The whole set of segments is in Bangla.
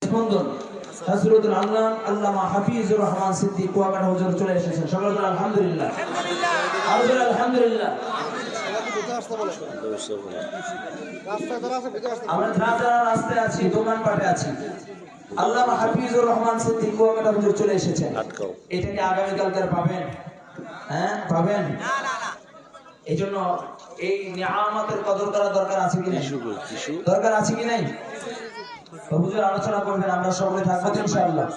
স্পন্দন হযরতুল আল্লামা হাফিজুর রহমান সিদ্দিক কুয়াকাটা হুজুর চলে এসেছেন। সকলে বলেন আলহামদুলিল্লাহ। আলহামদুলিল্লাহ। আমরা যারা রাস্তায় আছি, দোকানপাটে আছি, আল্লামা হাফিজুর রহমান সিদ্দিক কুয়াকাটা হুজুর চলে এসেছেন। এটা কি আগামীকালকার পাবেন? হ্যাঁ, পাবেন। এই জন্য এই নিয়ামতের কদর করা দরকার আছে কি নাই? দরকার আছে কি নাই? হুজুর আলোচনা করবেন, আমরা সকলে থাকবো ইনশাআল্লাহ।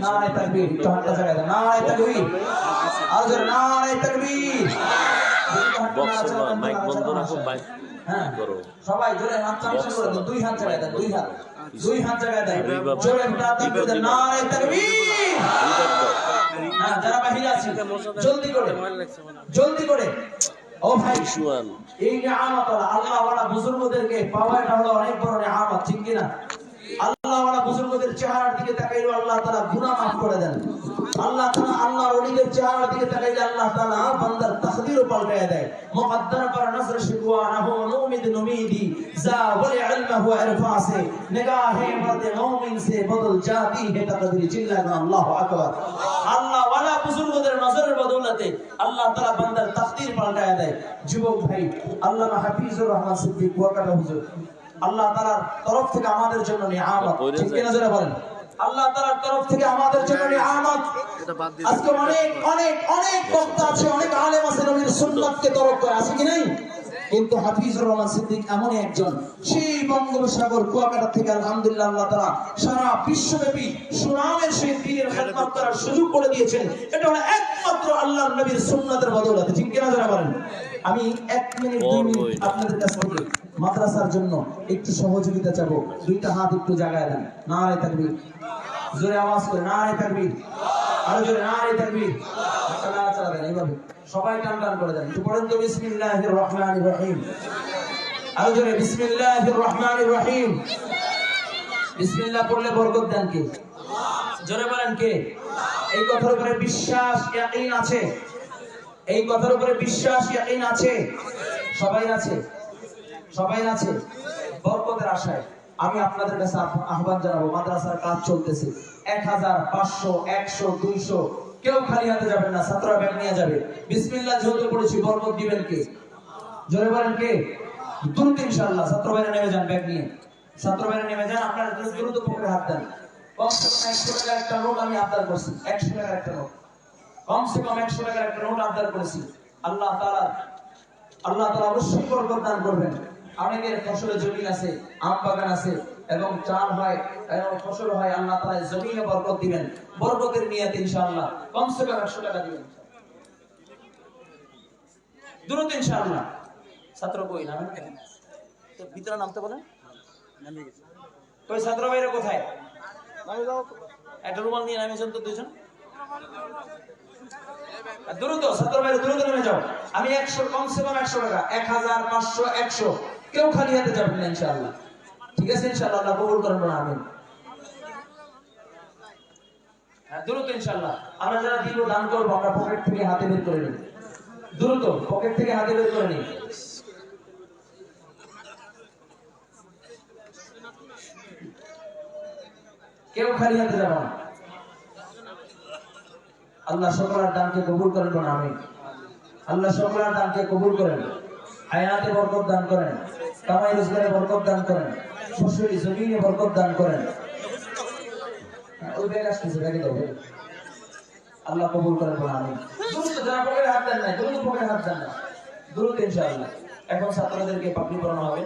নারে তাকবীর, একটু হাতটা জায়গা দেন। নারে তাকবীর, আজর নারে তাকবীর। মাইক বন্ধ রাখো, মাইক হ্যাঁ করো সবাই জোরে হাত চামচা করে দেন, দুই হাত জায়গা দেন, দুই হাত জায়গা দেন, জোরে তাকবীর দেন। নারে তাকবীর। হ্যাঁ, যারা বাহিরে আছেন জলদি করে ও ভাই, এই নিয়ামত আল্লাহ ওয়ালা বুজুর্গদেরকে পাওয়া, এটা হলো অনেক বড় নিয়ামত, ঠিক কি না? আল্লাহ ওয়ালা বুজুর্গদের চেহারার দিকে তাকাইলে আল্লাহ তাআলা গুনাহ maaf করে দেন। আল্লাহ তাআলা আল্লাহর ওলিদের চেহারার দিকে তাকাইলে আল্লাহ তাআলা বান্দার তাকদীরও পাল্টায় দেয়। মুকদ্দার पर नजर शिकवा न हो उम्मीद नुमीदी जा वल इल्म हुआ इरफा से निगाहे मर्द मोमिन से बदल जाती है तकदीर। चिल्लाना अल्लाहु আকবার। আল্লাহ ওয়ালা বুজুর্গদের নজরের বদৌলতে আল্লাহ তাআলা বান্দার তাকদীর পাল্টায় দেয়। যুবক ভাই, আল্লামা হাফিজুর রহমান সিদ্দিক কুয়াকাটা হুজুর আল্লাহ তাআলার তরফ থেকে আমাদের জন্য নিয়ামত, ঠিক কি না? জোরে বলেন আল্লাহ তাআলার তরফ থেকে আমাদের জন্য নিয়ামত। আজকে অনেক অনেক অনেক বক্তা আছে, অনেক আলেম আছে, নবীর সুন্নাতকে তরফ করে, আছে কি নাই? কিন্তু হাফিজুর রহমান সিদ্দিক এমন একজন, সেই বঙ্গোপসাগর কুয়াকাটা থেকে আলহামদুলিল্লাহ আল্লাহ তাআলা সারা বিশ্বব্যাপী সুনামের সেই দ্বীনের খেদমত করার সুযোগ করে দিয়েছেন। এটা হলো একমাত্র আল্লাহর নবীর সুন্নাতের বদৌলতে, ঠিক কি না? যারা বলেন আমি 1 মিনিট 2 মিনিট আপনাদের কাছ থেকে মাদ্রাসার জন্য একটু সহযোগিতা চাবো। দুইটা হাত একটু জায়গায় দেন। নারে তাকবীর, জোরে আওয়াজ করে নারে তাকবীর, আরো জোরে নারে তাকবীর। আল্লাহ চালা দেন এইভাবে, সবাই টান টান করে দেন। একটু পড়েন তো বিসমিল্লাহির রহমানির রহিম। আরো জোরে বিসমিল্লাহির রহমানির রহিম। বিসমিল্লাহ পড়লে বরকত দেন কে? জোরে বলেন কে? এই কথার উপরে বিশ্বাস ইয়াকিন আছে? এই কথার উপরে বিশ্বাস ইয়াকিন আছে? সবাই আছে? সবাই আছে? বরকতের আশায় আমি আপনাদের কাছে আহ্বান জানাবো, মাদ্রাসার কাজ চলতেছে। 1000 500 100 200 কেউ খালি হাতে যাবেন না, ছাত্ররা ব্যাগ নিয়ে যাবে। বিসমিল্লাহ যেহেতু পড়েছি, বরকত দিবেন কে? জোরে বলেন কে? দ্রুত ইনশাআল্লাহ ছাত্র ভাইরা নেমে যান, ব্যাগ নিয়ে ছাত্র ভাইরা নেমে যান। আপনারা দ্রুত পকেটে হাত দেন। কমসে কম 100 টাকার একটা নোট আমি আবদার করছি, 100 টাকার একটা নোট, কমসে কম 100 টাকার একটা নোট আবদার করেছি। আল্লাহ তাআলা অবশ্যই বরকত দান করবেন। অনেকের ফসলের জমি আছে, আম বাগান আছে এবং চাল হয় এবং ফসল হয়, আল্লাহ তাআলা জমিনে বরকত দিবেন। বরকতের নিয়তে ইনশাআল্লাহ কমসে কম 100 টাকা দিবেন, দ্রুত ইনশাআল্লাহ। ছাত্র কই নামেন কেন? তো ভিতরে নামতে বলেন। কই ছাত্র ভাইরা কোথায়? নামে যাও, একটা রুমাল নিয়ে নামে যান তো দুইজন। দ্রুত ছাত্র ভাইরা দ্রুত নেমে যাও। আমি 100 কমসে কম 100 টাকা, 1000 500 100 কেউ খালি হাতে যাবেন না ইনশাআল্লাহ, ঠিক আছে? ইনশাআল্লাহ আল্লাহ কবুল করেন না, আমিন। দ্রুত ইনশাআল্লাহ আমরা যারা দিব দান করব, আমরা পকেট থেকে হাতে বের করে নিই, দ্রুত পকেট থেকে হাতে বের করে নিই। কেউ খালি হাতে যাবে না। আল্লাহ সকলের দানকে কবুল করেন, আমিন। আল্লাহ সকলের দানকে কবুল করেন, হায়াতে বরকত দান করেন, কামাই রোজগারে বরকত দান করেন, ফসলি জমিনে বরকত দান করেন। ওই ব্যাগ আসতেছে, ব্যাগে দাও। আল্লাহ কবুল করেন, আমিন। দ্রুত যারা পকেটে হাত দেন না, দ্রুত পকেটে হাত দেন না, দ্রুত ইনশাআল্লাহ। এখন ছাত্রদেরকে পাগড়ি পরানো হবে।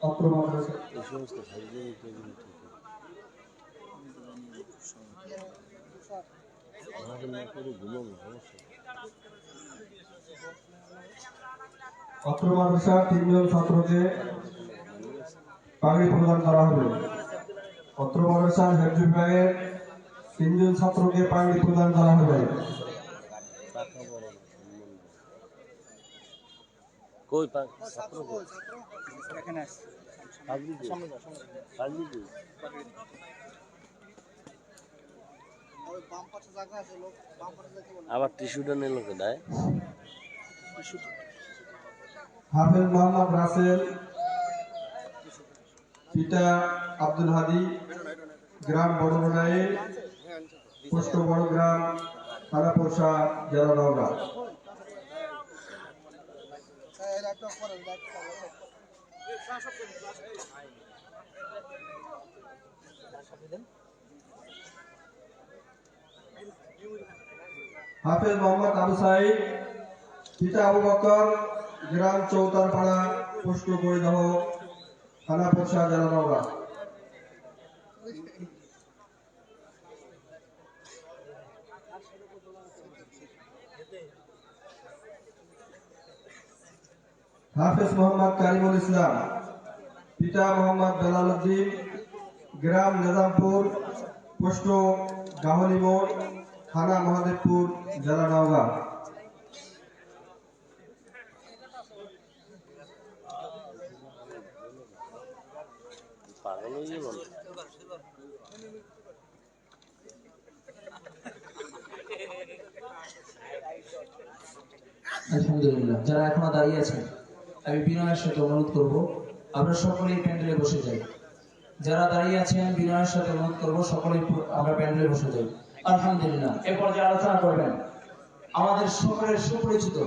অত্র মাদ্রাসার 3 জন ছাত্রকে পাগড়ি প্রদান করা হবে। অত্র মাদ্রাসার হেফজ বিভাগের 3 জন ছাত্রকে পাগড়ি প্রদান করা হবে। কই ছাত্র কই? এখানে আছে, পাগড়ি সামনে যাও, পাগড়ি আবার টিস্যুটা নিল কোথায়? হাফেজ মোহাম্মদ রাসেল, পিতা আব্দুল হাদি, গ্রাম বড়গোড়ায়, পোস্ট বড়গ্রাম, থানাপোষা, জেলা নওগাঁ। হাফেজ মোহাম্মদ আবু সাইদ, পিতা আবু বকর, গ্রাম চৌতারপাড়া, পোস্ট বৈদহ, থানাপোষা, জেলা নওগাঁ। হাফেজ মোহাম্মদ কারিমুল ইসলাম, পিতা মোহাম্মদ বেলাল উদ্দিন, গ্রাম নিজামপুর, পোস্ট গাহলি মোড়, থানা মহাদেবপুর, জেলা নওগাঁ। পাগল হয়ে গেল। আলহামদুলিল্লাহ, যারা এখনো দাঁড়িয়ে আছেন আমি বিনয়ের সাথে অনুরোধ করব আমরা সকলেই প্যান্ডেলে বসে যাই। যারা দাঁড়িয়ে আছেন বিনয়ের সাথে অনুরোধ করব সকলেই আমরা প্যান্ডেলে বসে যাই। আলহামদুলিল্লাহ, এরপর যে আলোচনা করবেন আমাদের সকলের সুপরিচিত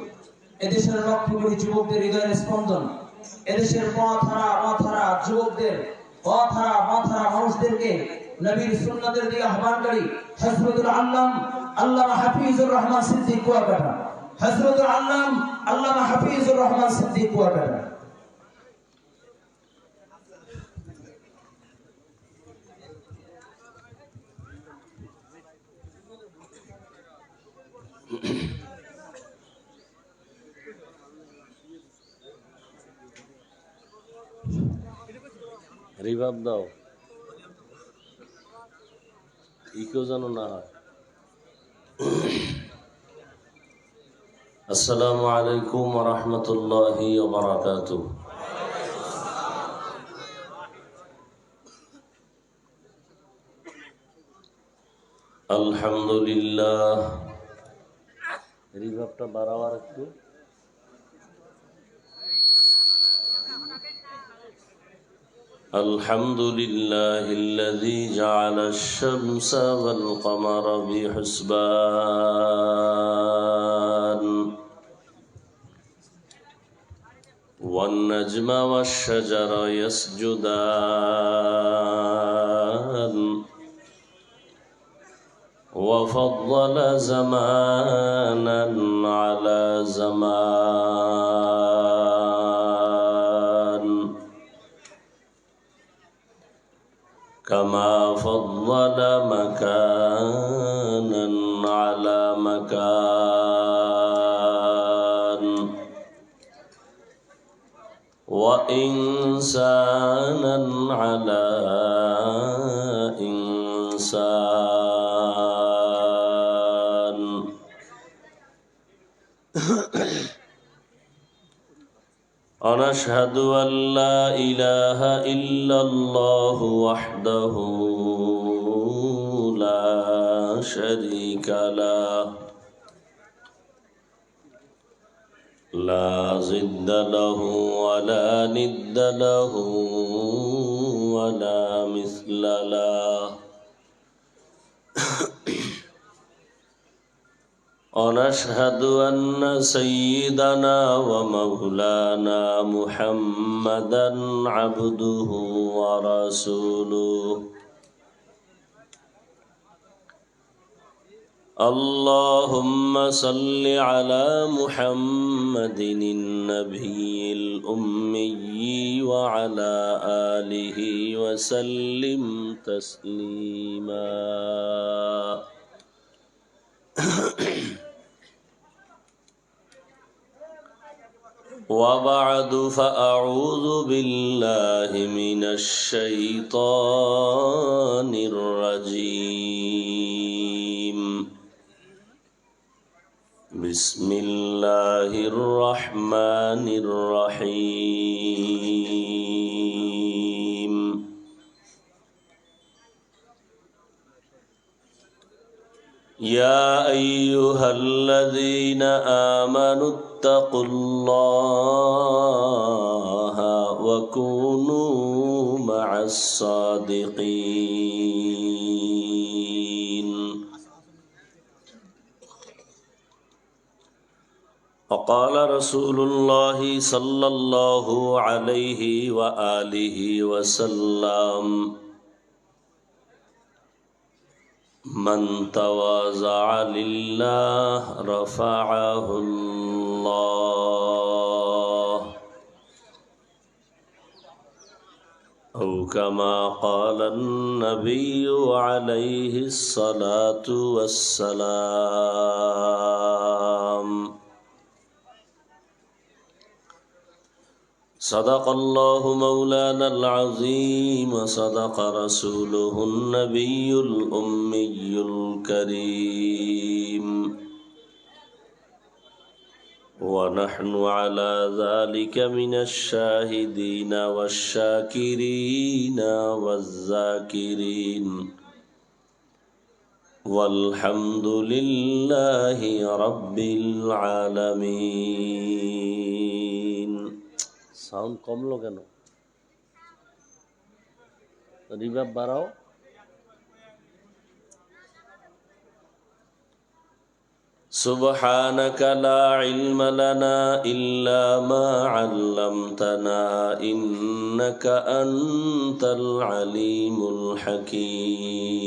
এদেশের লক্ষ কোটি যুবকদের হৃদয়ের স্পন্দন, এদেশের পথহারা যুবকদের পথহারা মানুষদেরকে নবীর সুন্নাতের দিকে আহ্বানকারী হযরতুল আল্লামা হাফিজুর রহমান সিদ্দিক কুয়াকাটা। হযরতুল আল্লামা হাফিজুর রহমান সিদ্দিক কুয়াকাটা। রিভাব দাও, ইকো যেন না হয়। আসসালামু আলাইকুম ওয়া রাহমাতুল্লাহি ওয়া বারাকাতুহু। আলহামদুলিল্লাহ, রিভাবটা বাড়াবার একটু। الحمد لله الذي جعل الشمس والقمر بحسبان والنجم والشجر يسجدان وفضل زمانا على زمان كما فضل مكانا على مكان وإنسانا على إنسان ونشهد أن لا إله إلا الله وحده لا شريك له لا ضد له ولا ند له ولا مثل له ونشهد أن سيدنا ومولانا محمدا عبده ورسوله اللهم صل على محمد النبي الأمي وعلى آله وسلم تسليما وبعد فأعوذ بالله من الشيطان الرجيم بسم الله الرحمن الرحيم يا أيها الذين آمنوا اتقوا الله وكونوا مع الصادقين. وقال رسول الله صلى الله عليه وآله وسلم: من تواضع لله رفعه الله، أو كما قال النبي عليه الصلاة والسلام. صدق الله مولانا العظيم وصدق رسوله النبي الأمي الكريم، ونحن على ذلك من الشاهدين والشاكرين والذاكرين، والحمد لله رب العالمين. সাউন্ড কমলো কেন? রিভার্ব বাড়াও। سبحانك لا علم لنا إلا ما علمتنا إنك أنت العليم الحكيم.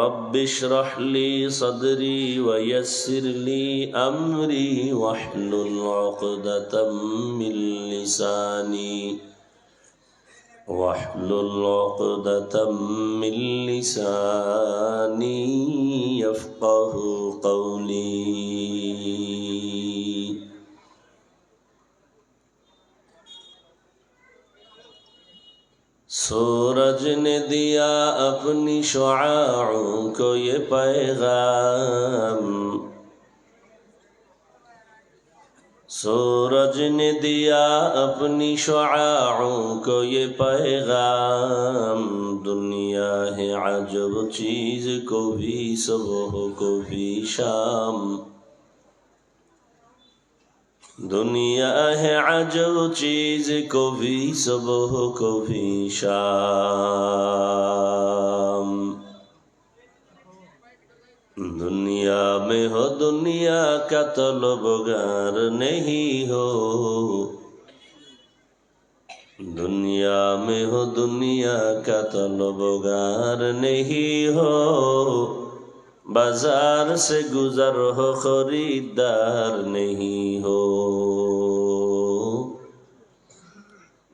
رب اشرح لي صدري ويسر لي أمري واحلل عقدة من لساني يفقه قولي. सूरज ने दिया अपनी शुआओं को ये पैगाम, सूरज ने दिया अपनी शुआओं को ये पैगाम। दुनिया है अजब चीज, को भी सुबह को भी शाम। दुनिया है अजब चीज, को भी सुबह को भी शाम। दुनिया में हो दुनिया का तलबगार नहीं हो, दुनिया में हो दुनिया का तलबगार नहीं हो। बाजार से गुजर हो खरीदार नहीं हो,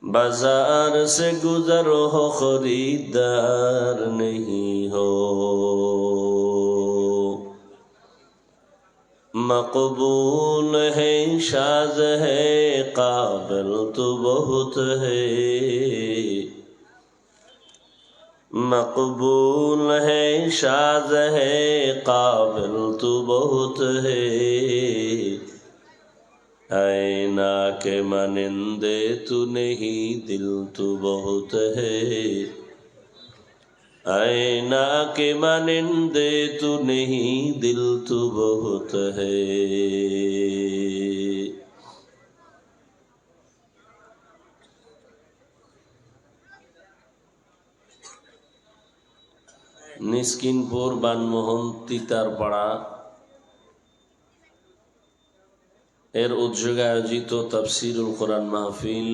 बाजार से गुजर हो खरीदार नहीं हो। मकबूल है शाज है काबिल तो बहुत है, मकबूल है शाज है काबिल तो बहुत है। ऐना के मानिंदे तू नहीं दिल तो बहुत है, ऐना के मानिंदे तू नहीं दिल तो बहुत है। নিস্কিনপুর বানমোহন তিতারপাড়া এর উদ্যোগে আয়োজিত তাফসীরুল কোরআন মাহফিল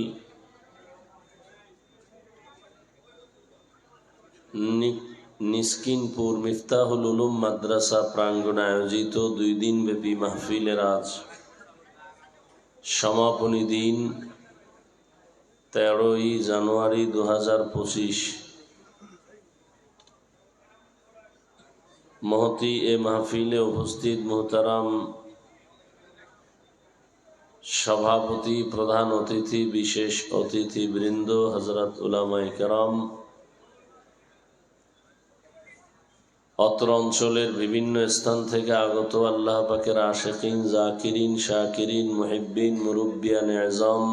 নিস্কিনপুর মিফতাহুল উলুম মাদ্রাসা প্রাঙ্গণে আয়োজিত 2 দিন ব্যাপী মাহফিলের আজ সমাপনী দিন 13ই জানুয়ারি 2025। महती ए महफिले उपस्थित मोहतरम सभापति प्रधान अतिथि विशेष अतिथि बृंद हजरत उलामाए केराम अत्र अंचलेर विभिन्न स्थान थेके आगत आल्लाह पाकेर आशिकीन जाकिरीन शाकिरीन मुहिब्बीन मुरुब्बियान आज़म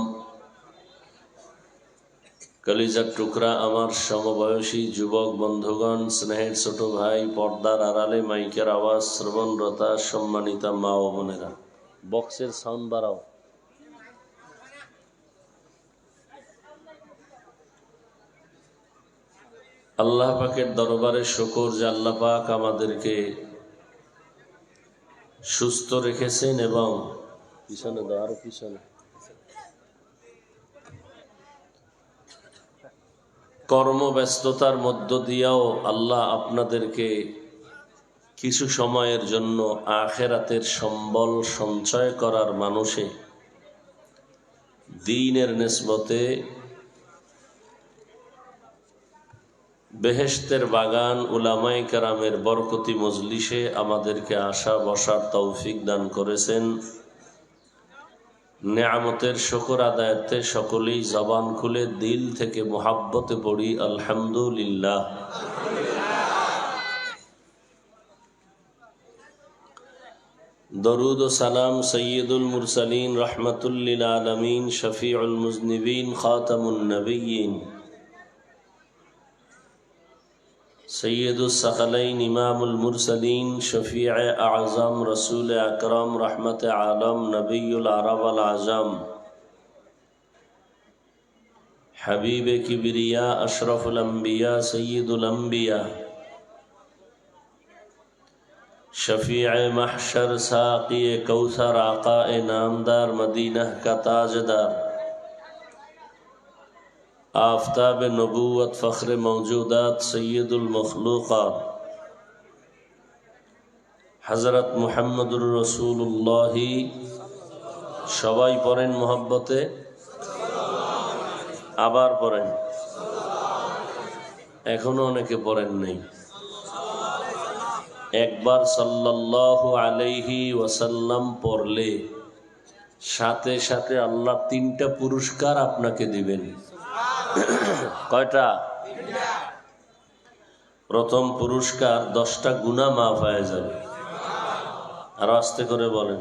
কলিজার টুকরা আমার সমবয়সী যুবক বন্ধুগণ, স্নেহের ছোট ভাই, পর্দার আড়ালে মাইকের আওয়াজ শ্রবণরতা সম্মানিতা মা ও বোনেরা, বক্সের সাউন্ড বাড়াও। আল্লাহ পাকের দরবারে শুকর যে আল্লাহ পাক আমাদেরকে সুস্থ রেখেছেন এবং পিছনে দাও, আরো পিছনে, কর্মব্যস্ততার মধ্য দিয়েও আল্লাহ আপনাদেরকে কিছু সময়ের জন্য আখিরাতের সম্বল সঞ্চয় করার মানুষে দ্বীনের নিসবতে বেহেশতের বাগান উলামায়ে কেরামের বরকতি মজলিসে আমাদেরকে আসা বসার তৌফিক দান করেছেন। নেয়ামতের শুকর আদায়াতে সকলেই জবান খুলে দিল থেকে মুহাব্বতে পড়ি আলহামদুলিল্লাহ। দরুদ ও সালাম সৈয়দুল মুরসালিন রহমাতুল লিল আলামিন শফিউল মুজনিবিন খাতামুন নবিয়্যিন সৈয়দুস সাকালাইন ইমামুল মুরসালিন শফিউ আযম রসুল আকরাম রহমত আলম নবিয়ুল আরব আল আজম হাবিব কিবরিয়া আশরফুল আম্বিয়া সৈয়দুল আম্বিয়া शफीअ महशर साक़ी कौसर आक़ाए नामदार मदीना का ताजदार आफ़ताब नबूवत फ़ख्र मौजूदात सैयदुल मखलूक़ात हज़रत मुहम्मदुर रसूलुल्लाह सबाई पढ़ें मोहब्बते आबार पढ़ें एखोनो अनेके पढ़ें नहीं একবার সাল্লাল্লাহু আলাইহি ওয়াসাল্লাম পড়লে সাথে সাথে আল্লাহ 3টা পুরস্কার আপনাকে দিবেন। কয়টা? প্রথম পুরস্কার 10টা গুনাহ মাফ হয়ে যাবে, আর আস্তে করে বলেন।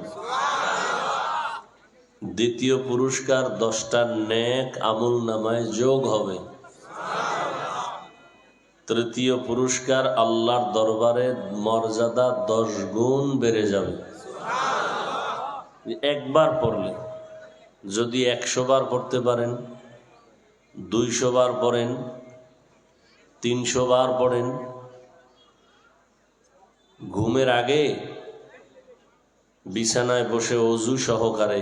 দ্বিতীয় পুরস্কার 10টা নেক আমল নামায় যোগ হবে। তৃতীয় পুরস্কার আল্লাহর দরবারে মর্যাদা 10 গুণ বেড়ে যাবে একবার পড়লে। যদি 100 বার পড়তে পারেন, 200 বার পড়েন, 300 বার পড়েন, ঘুমের আগে বিছানায় বসে ওযু সহকারে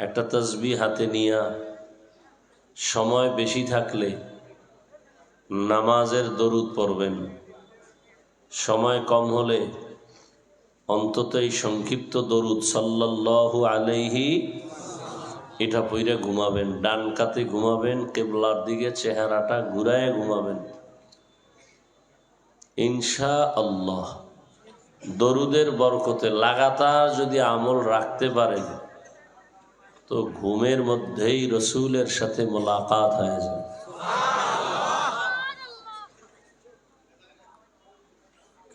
একটা তাসবিহ হাতে নিয়ে, সময় বেশি থাকলে নামাজের দরুদ পড়বেন, সময় কম হলে অন্তত এই সংক্ষিপ্ত দরুদ সাল্লাল্লাহু আলাইহি এটা পইরা ঘুমাবেন। ডান কাতে ঘুমাবেন, কিবলার দিকে চেহারাটা ঘুরায় ঘুমাবেন ইনশাআল্লাহ। দরুদের বরকতে লাগাতার যদি আমল রাখতে পারেন তো ঘুমের মধ্যেই রসুলের সাথে মোলাকাত হয়ে যায়।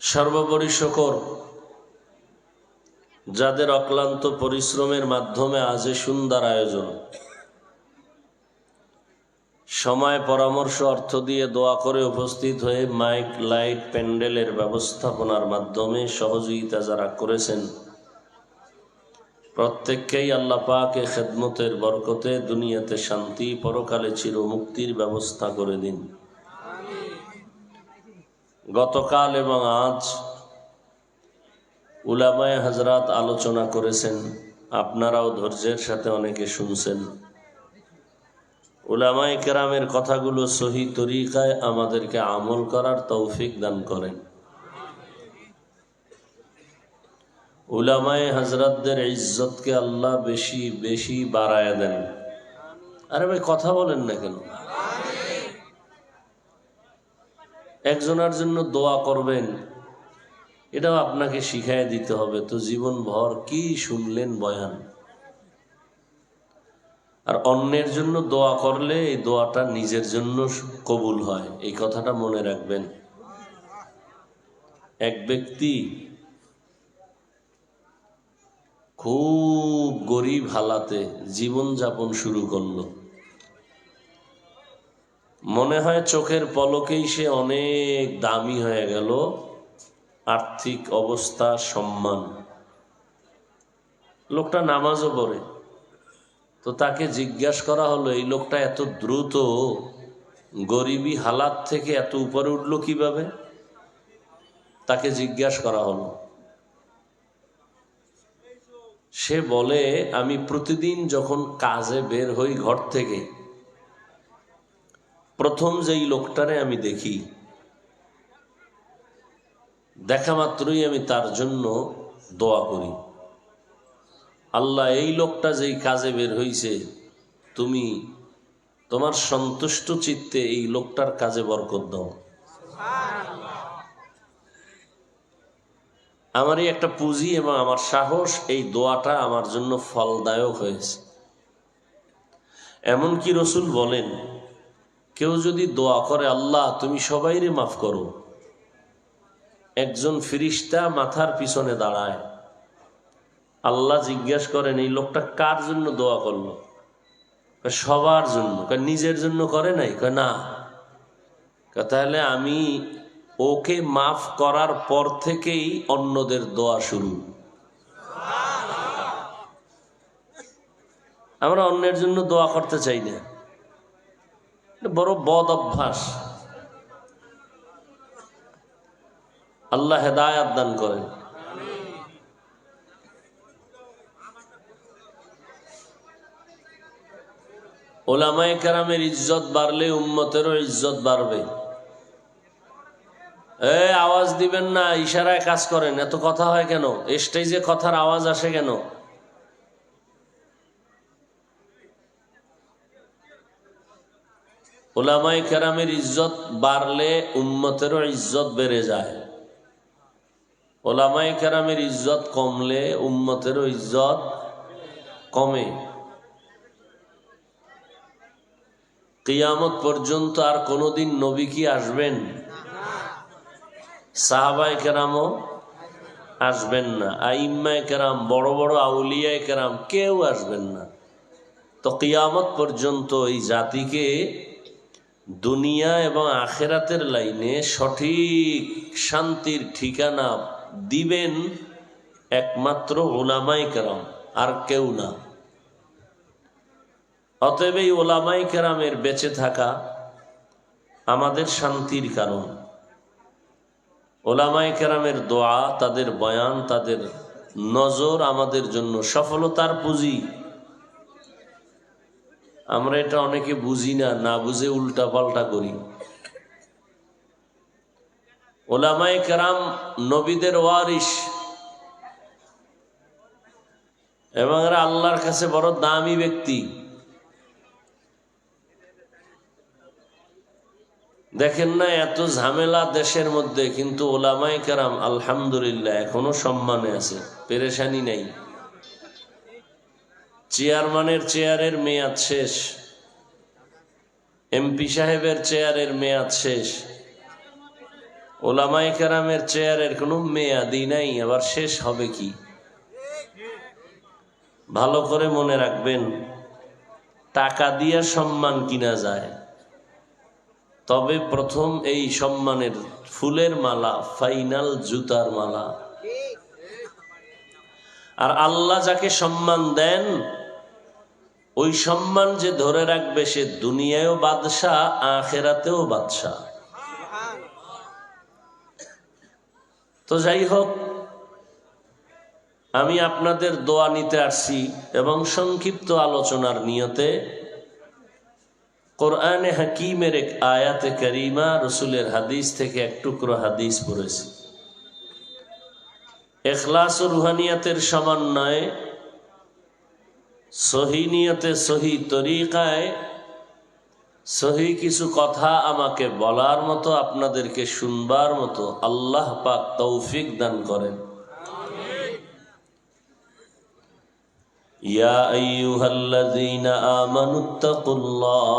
সর্বোপরি শুকর যাদের অক্লান্ত পরিশ্রমের মাধ্যমে আজ সুন্দর আয়োজন, সময় পরামর্শ অর্থ দিয়ে দোয়া করে উপস্থিত হয়ে মাইক লাইট প্যান্ডেলের ব্যবস্থাপনার মাধ্যমে সহযোগিতা যারা করেছেন, প্রত্যেককেই আল্লাহ পাক খেদমতের বরকতে দুনিয়াতে শান্তি, পরকালে চির মুক্তির ব্যবস্থা করে দিন। গতকাল এবং আজ উলামায়ে হযরত আলোচনা করেছেন, আপনারাও ধৈর্যের সাথে অনেকে শুনছেন। উলামায়ে কেরামের কথাগুলো সহি তরিকায় আমাদেরকে আমল করার তৌফিক দান করেন। উলামায়ে হযরতদের ইজ্জতকে আল্লাহ বেশি বেশি বাড়ায়া দেন। আরে ভাই কথা বলেন না কেন? একজনের জন্য দোয়া করবেন, এটাও আপনাকে শিখাই দিতে হবে। তো জীবন ভর কি শুনলেন বয়ান, আর অন্যের জন্য দোয়া করলে এই দোয়াটা নিজের জন্য কবুল হয়, এই কথাটা মনে রাখবেন। এক ব্যক্তি খুব গরিব হালাতে জীবন যাপন শুরু করলো। মনে হয় চোখের পলকেই সে অনেক দামি হয়ে গেল, আর্থিক অবস্থা, সম্মান। লোকটা নামাজও পড়ে। তো তাকে জিজ্ঞাসা করা হলো, এই লোকটা এত দ্রুত গরিবী হালাত থেকে এত উপরে উঠলো কিভাবে? তাকে জিজ্ঞাসা করা হলো। সে বলে, আমি প্রতিদিন যখন কাজে বের হই ঘর থেকে, প্রথম যেই লোকটারে আমি দেখি, দেখা মাত্রই আমি তার জন্য দোয়া করি, আল্লাহ এই লোকটা যেই কাজে বের হইছে, তুমি তোমার সন্তুষ্ট চিত্তে এই লোকটার কাজে বরকত দাও। আমারই একটা পুঁজি এবং আমার সাহস, এই দোয়াটা আমার জন্য ফলদায়ক হয়েছে। এমনকি রসুল বলেন, কেউ যদি দোয়া করে, আল্লাহ তুমি সবাইরে মাফ করো, একজন ফিরিস্তা মাথার পিছনে দাঁড়ায়, আল্লাহ জিজ্ঞাসা করেন, এই লোকটা কার জন্য দোয়া করলো? সবার জন্য। নিজের জন্য করে নাই? না। তাহলে আমি ওকে মাফ করার পর থেকেই অন্যদের দোয়া শুরু। আমরা অন্যের জন্য দোয়া করতে চাই না, বড় বদ অভ্যাস। আল্লাহ হেদায়াত দান করেন। ওলামায়ে কেরামের ইজ্জত বাড়লে উম্মতেরও ইজ্জত বাড়বে। আওয়াজ দিবেন না, ইশারায় কাজ করেন। এত কথা হয় কেন? স্টেজে কথার আওয়াজ আসে কেন? ওলামায়ে কেরামের ইজ্জত বাড়লে উম্মতেরও ইজ্জত বেড়ে যায়। ওলামায়ে কেরামের ইজ্জত কমলে উম্মতেরও ইজ্জত কমে। কিয়ামত পর্যন্ত আর কোনদিন নবী কি আসবেন? সাহাবায়ে কেরামও আসবেন না, আইম্মায়ে কেরাম, বড় বড় আউলিয়ায়ে কেরাম কেউ আসবেন না। তো কিয়ামত পর্যন্ত এই জাতিকে দুনিয়া এবং আখেরাতের লাইনে সঠিক শান্তির ঠিকানা দিবেন একমাত্র উলামায়ে কেরাম, আর কেউ না। অতএব এই উলামায়ে কেরামের বেঁচে থাকা আমাদের শান্তির কারণ। উলামায়ে কেরামের দোয়া, তাদের বয়ান, তাদের নজর আমাদের জন্য সফলতার পুঁজি। আমরা এটা অনেকে বুঝি না, না বুঝে উল্টা পাল্টা করি। উলামায়ে কেরাম নবীদের ওয়ারিস এবং এরা আল্লাহর কাছে বড় দামি ব্যক্তি। দেখেন না, এত ঝামেলা দেশের মধ্যে, কিন্তু উলামায়ে কেরাম আলহামদুলিল্লাহ এখনো সম্মানে আছে, পেরেশানি নাই। চেয়ারম্যানের চেয়ারের মেয়াদ শেষ, এমপি সাহেবের চেয়ারের মেয়াদ শেষ, উলামায়ে কেরামের চেয়ারের কোনো মেয়াদই নাই, আবার শেষ হবে কি? ভালো করে মনে রাখবেন, টাকা দিয়ে সম্মান কিনা যায়, তবে প্রথম এই সম্মানের ফুলের মালা, ফাইনাল জুতার মালা। আর আল্লাহ যাকে সম্মান দেন, ওই সম্মান যে ধরে রাখবে, সে দুনিয়ায়ও বাদশাহ, আখেরাতেও বাদশাহ। তো যাই হোক, আমি আপনাদের দোয়া নিতে আসছি এবং সংক্ষিপ্ত আলোচনার নিয়তে কোরআনে হাকিমের এক আয়াতে কারিমা, রসুলের হাদিস থেকে এক টুকরো হাদিস পড়েছি। ইখলাস ও রুহানিয়াতের সমন্বয়ে সহি নিয়তে, সহি তরিকায় সহি কিছু কথা আমাকে বলার মতো, আপনাদেরকে শুনবার মতো আল্লাহ পাক তৌফিক দান করেন। ইয়া আইয়ুহাল্লাযীনা আমানুত্তাকুল্লাহ,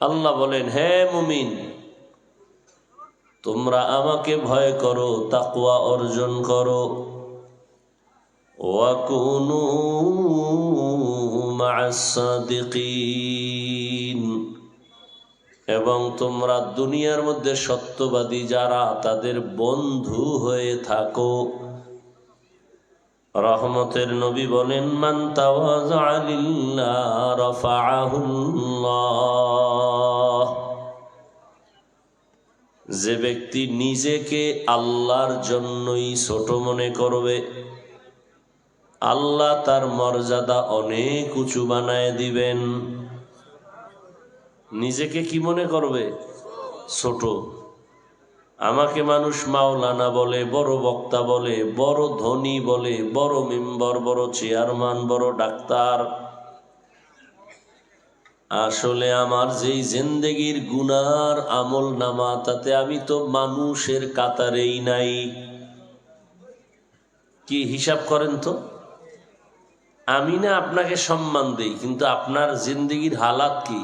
আল্লাহ বলেন, হে মুমিন, তোমরা আমাকে ভয় করো, তাকওয়া অর্জন করো। ওয়া কুনু মা'আস সাদিকিন, এবং তোমরা দুনিয়ার মধ্যে সত্যবাদী যারা তাদের বন্ধু হয়ে থাকো। রহমতের নবী বলেন, মান তাওয়াযা লিল্লাহ রাফাআহুল্লাহ। যে ব্যক্তি নিজেকে আল্লাহর জন্যই ছোট মনে করবে, আল্লাহ তার মর্যাদা অনেক উঁচু বানায় দিবেন। নিজেকে কি মনে করবে? ছোট। আমাকে মানুষ মাওলানা বলে, বড় বক্তা বলে, বড় ধনী বলে, বড় মেম্বার, বড় চেয়ারম্যান, বড় ডাক্তার। আসলে আমার যেই জিন্দেগির গুনার আমল নামা, তাতে আমি তো মানুষের কাতারেই নাই। কি হিসাব করেন তো? আমি না আপনাকে সম্মান দেই, কিন্তু আপনার জিন্দেগির হালাত কি?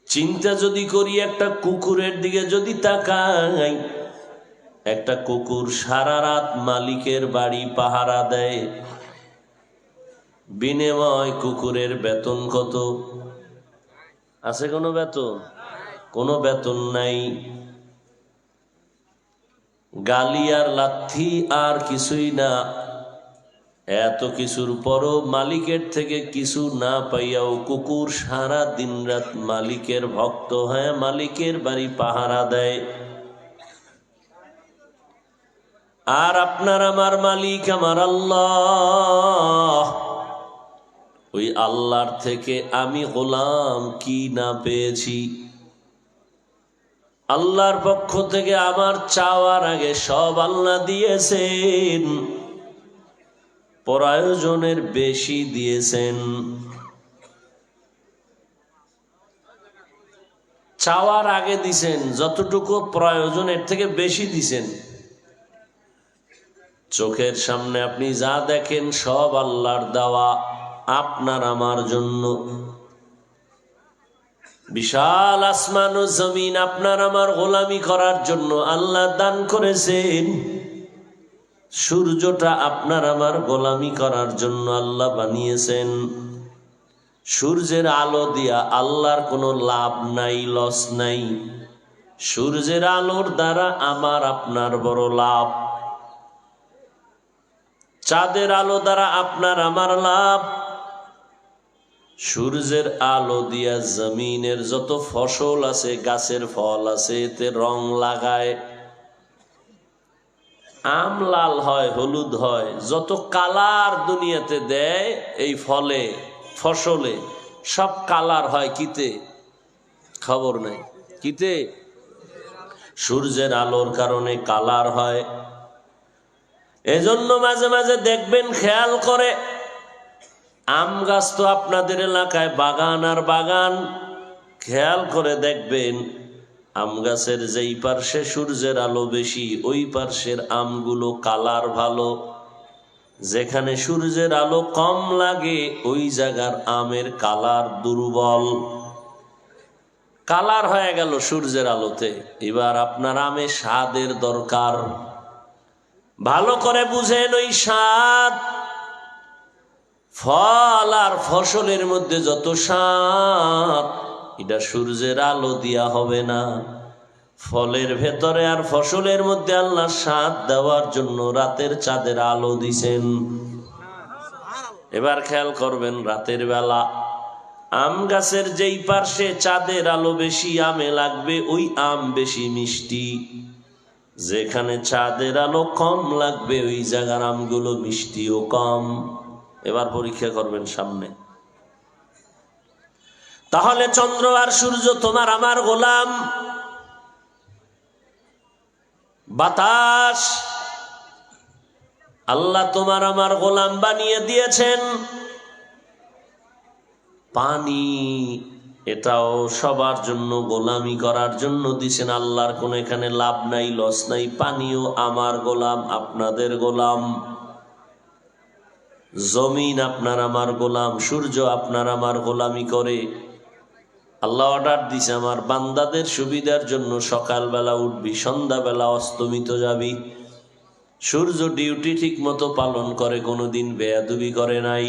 চিন্তা যদি করি, একটা কুকুরের দিকে যদি তাকাই, একটা কুকুর সারা রাত মালিকের বাড়ি পাহারা দেয়, বিনিময় কুকুরের বেতন কত? আছে কোনো বেতন? কোনো বেতন নাই। গালি আর লাথি আর কিছুই না। এত কিছুর পরও মালিকের থেকে কিছু না পাইয়াও কুকুর সারা দিন রাত মালিকের ভক্ত হয়ে মালিকের বাড়ি পাহারা দেয়। আর আপনার আমার মালিক আমার আল্লাহ। ওই আল্লাহর থেকে আমি গোলাম কি না পেয়েছি। আল্লাহর পক্ষ থেকে আমার চাওয়ার আগে সব আল্লাহ দিয়েছেন, প্রয়োজনের বেশি দিয়েছেন। চাওয়ার আগে দিছেন, যতটুকু প্রয়োজন এর থেকে বেশি দিছেন। চোখের সামনে আপনি যা দেখেন সব আল্লাহর দেওয়া, আপনার আমার জন্য। বিশাল আসমান ও জমিন আপনার আমার গোলামি করার জন্য আল্লাহ দান করেছেন। সূর্যটা আপনার আমার গোলামি করার জন্য আল্লাহ বানিয়েছেন। সূর্যের আলো দিয়া আল্লাহর কোনো লাভ নাই, লস নাই। সূর্যের আলোর দ্বারা আমার আপনার বড় লাভ। চাঁদের আলো দ্বারা আপনার আমার লাভ। সূর্যের আলো দিয়া জমিনের যত ফসল আছে, গাছের ফল আছে, এতে রং লাগায়। আম লাল হয়, হলুদ হয়, যত কালার দুনিয়াতে দেয় এই ফলে ফসলে, সব কালার হয় কিতে? খবর নাই। কিতে? সূর্যের আলোর কারণে কালার হয়। এজন্য মাঝে মাঝে দেখবেন, খেয়াল করে, আম গাছ তো আপনাদের এলাকায় বাগান আর বাগান। খেয়াল করে দেখবেন, আম গাছের যেই পার্শ্বে সূর্যের আলো বেশি, ওই পার্শ্বের আমগুলো কালার ভালো। যেখানে সূর্যের আলো কম লাগে, ওই জায়গার আমের কালার দুর্বল। কালার হয়ে গেল সূর্যের আলোতে। এবার আপনার আমে স্বাদের দরকার। ভালো করে বুঝেন, ওই স্বাদ ফল আর ফসলের মধ্যে যত স্বাদ, এটা সূর্যের আলো দিয়া হবে না। ফলের ভেতরে আর ফসলের মধ্যে আল্লাহ স্বাদ দেওয়ার জন্য রাতের চাঁদের আলো দিছেন। এবার খেয়াল করবেন, রাতের বেলা আম গাছের যেই পার্শ্বে চাঁদের আলো বেশি, আমে লাগবে ওই আম বেশি মিষ্টি। যেখানে চাঁদের আলো কম লাগবে, ওই জায়গার আমগুলো মিষ্টিও কম। এবার পরীক্ষা করবেন সামনে। তাহলে চন্দ্র আর সূর্য তোমার আমার গোলাম। বাতাস আল্লাহ তোমার আমার গোলাম বানিয়ে দিয়েছেন। পানি এটাও সবার জন্য গোলামি করার জন্য দিছেন। আল্লাহর কোনো এখানে লাভ নাই, লস নাই। পানিও আমার গোলাম, আপনাদের গোলাম। জমিন আপনার আমার গোলাম, সূর্য আপনার আমার গোলামি করে। আল্লাহ অর্ডার দিছে, আমার বান্দাদের সুবিধার জন্য সকালবেলা উঠবি, সন্ধ্যাবেলা অস্তমিত যাবি। সূর্য ডিউটি ঠিক মতো পালন করে, কোনোদিন বেয়াদবি করে নাই।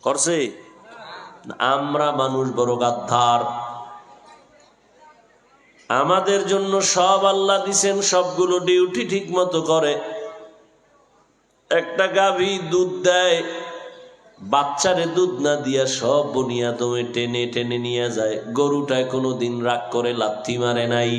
করছে? আমরা মানুষ বড় গাদ্দার। আমাদের জন্য সব আল্লাহ দিছেন, সবগুলো ডিউটি ঠিক মতো করে। একটা গাভী দুধ দেয়, বাচ্চারে দুধ না দিয়া সব বুনিয়াদমে টেনে টেনে নিয়ে যায়। গরুটায় কোনোদিন রাগ করে লাথি মারে নাই।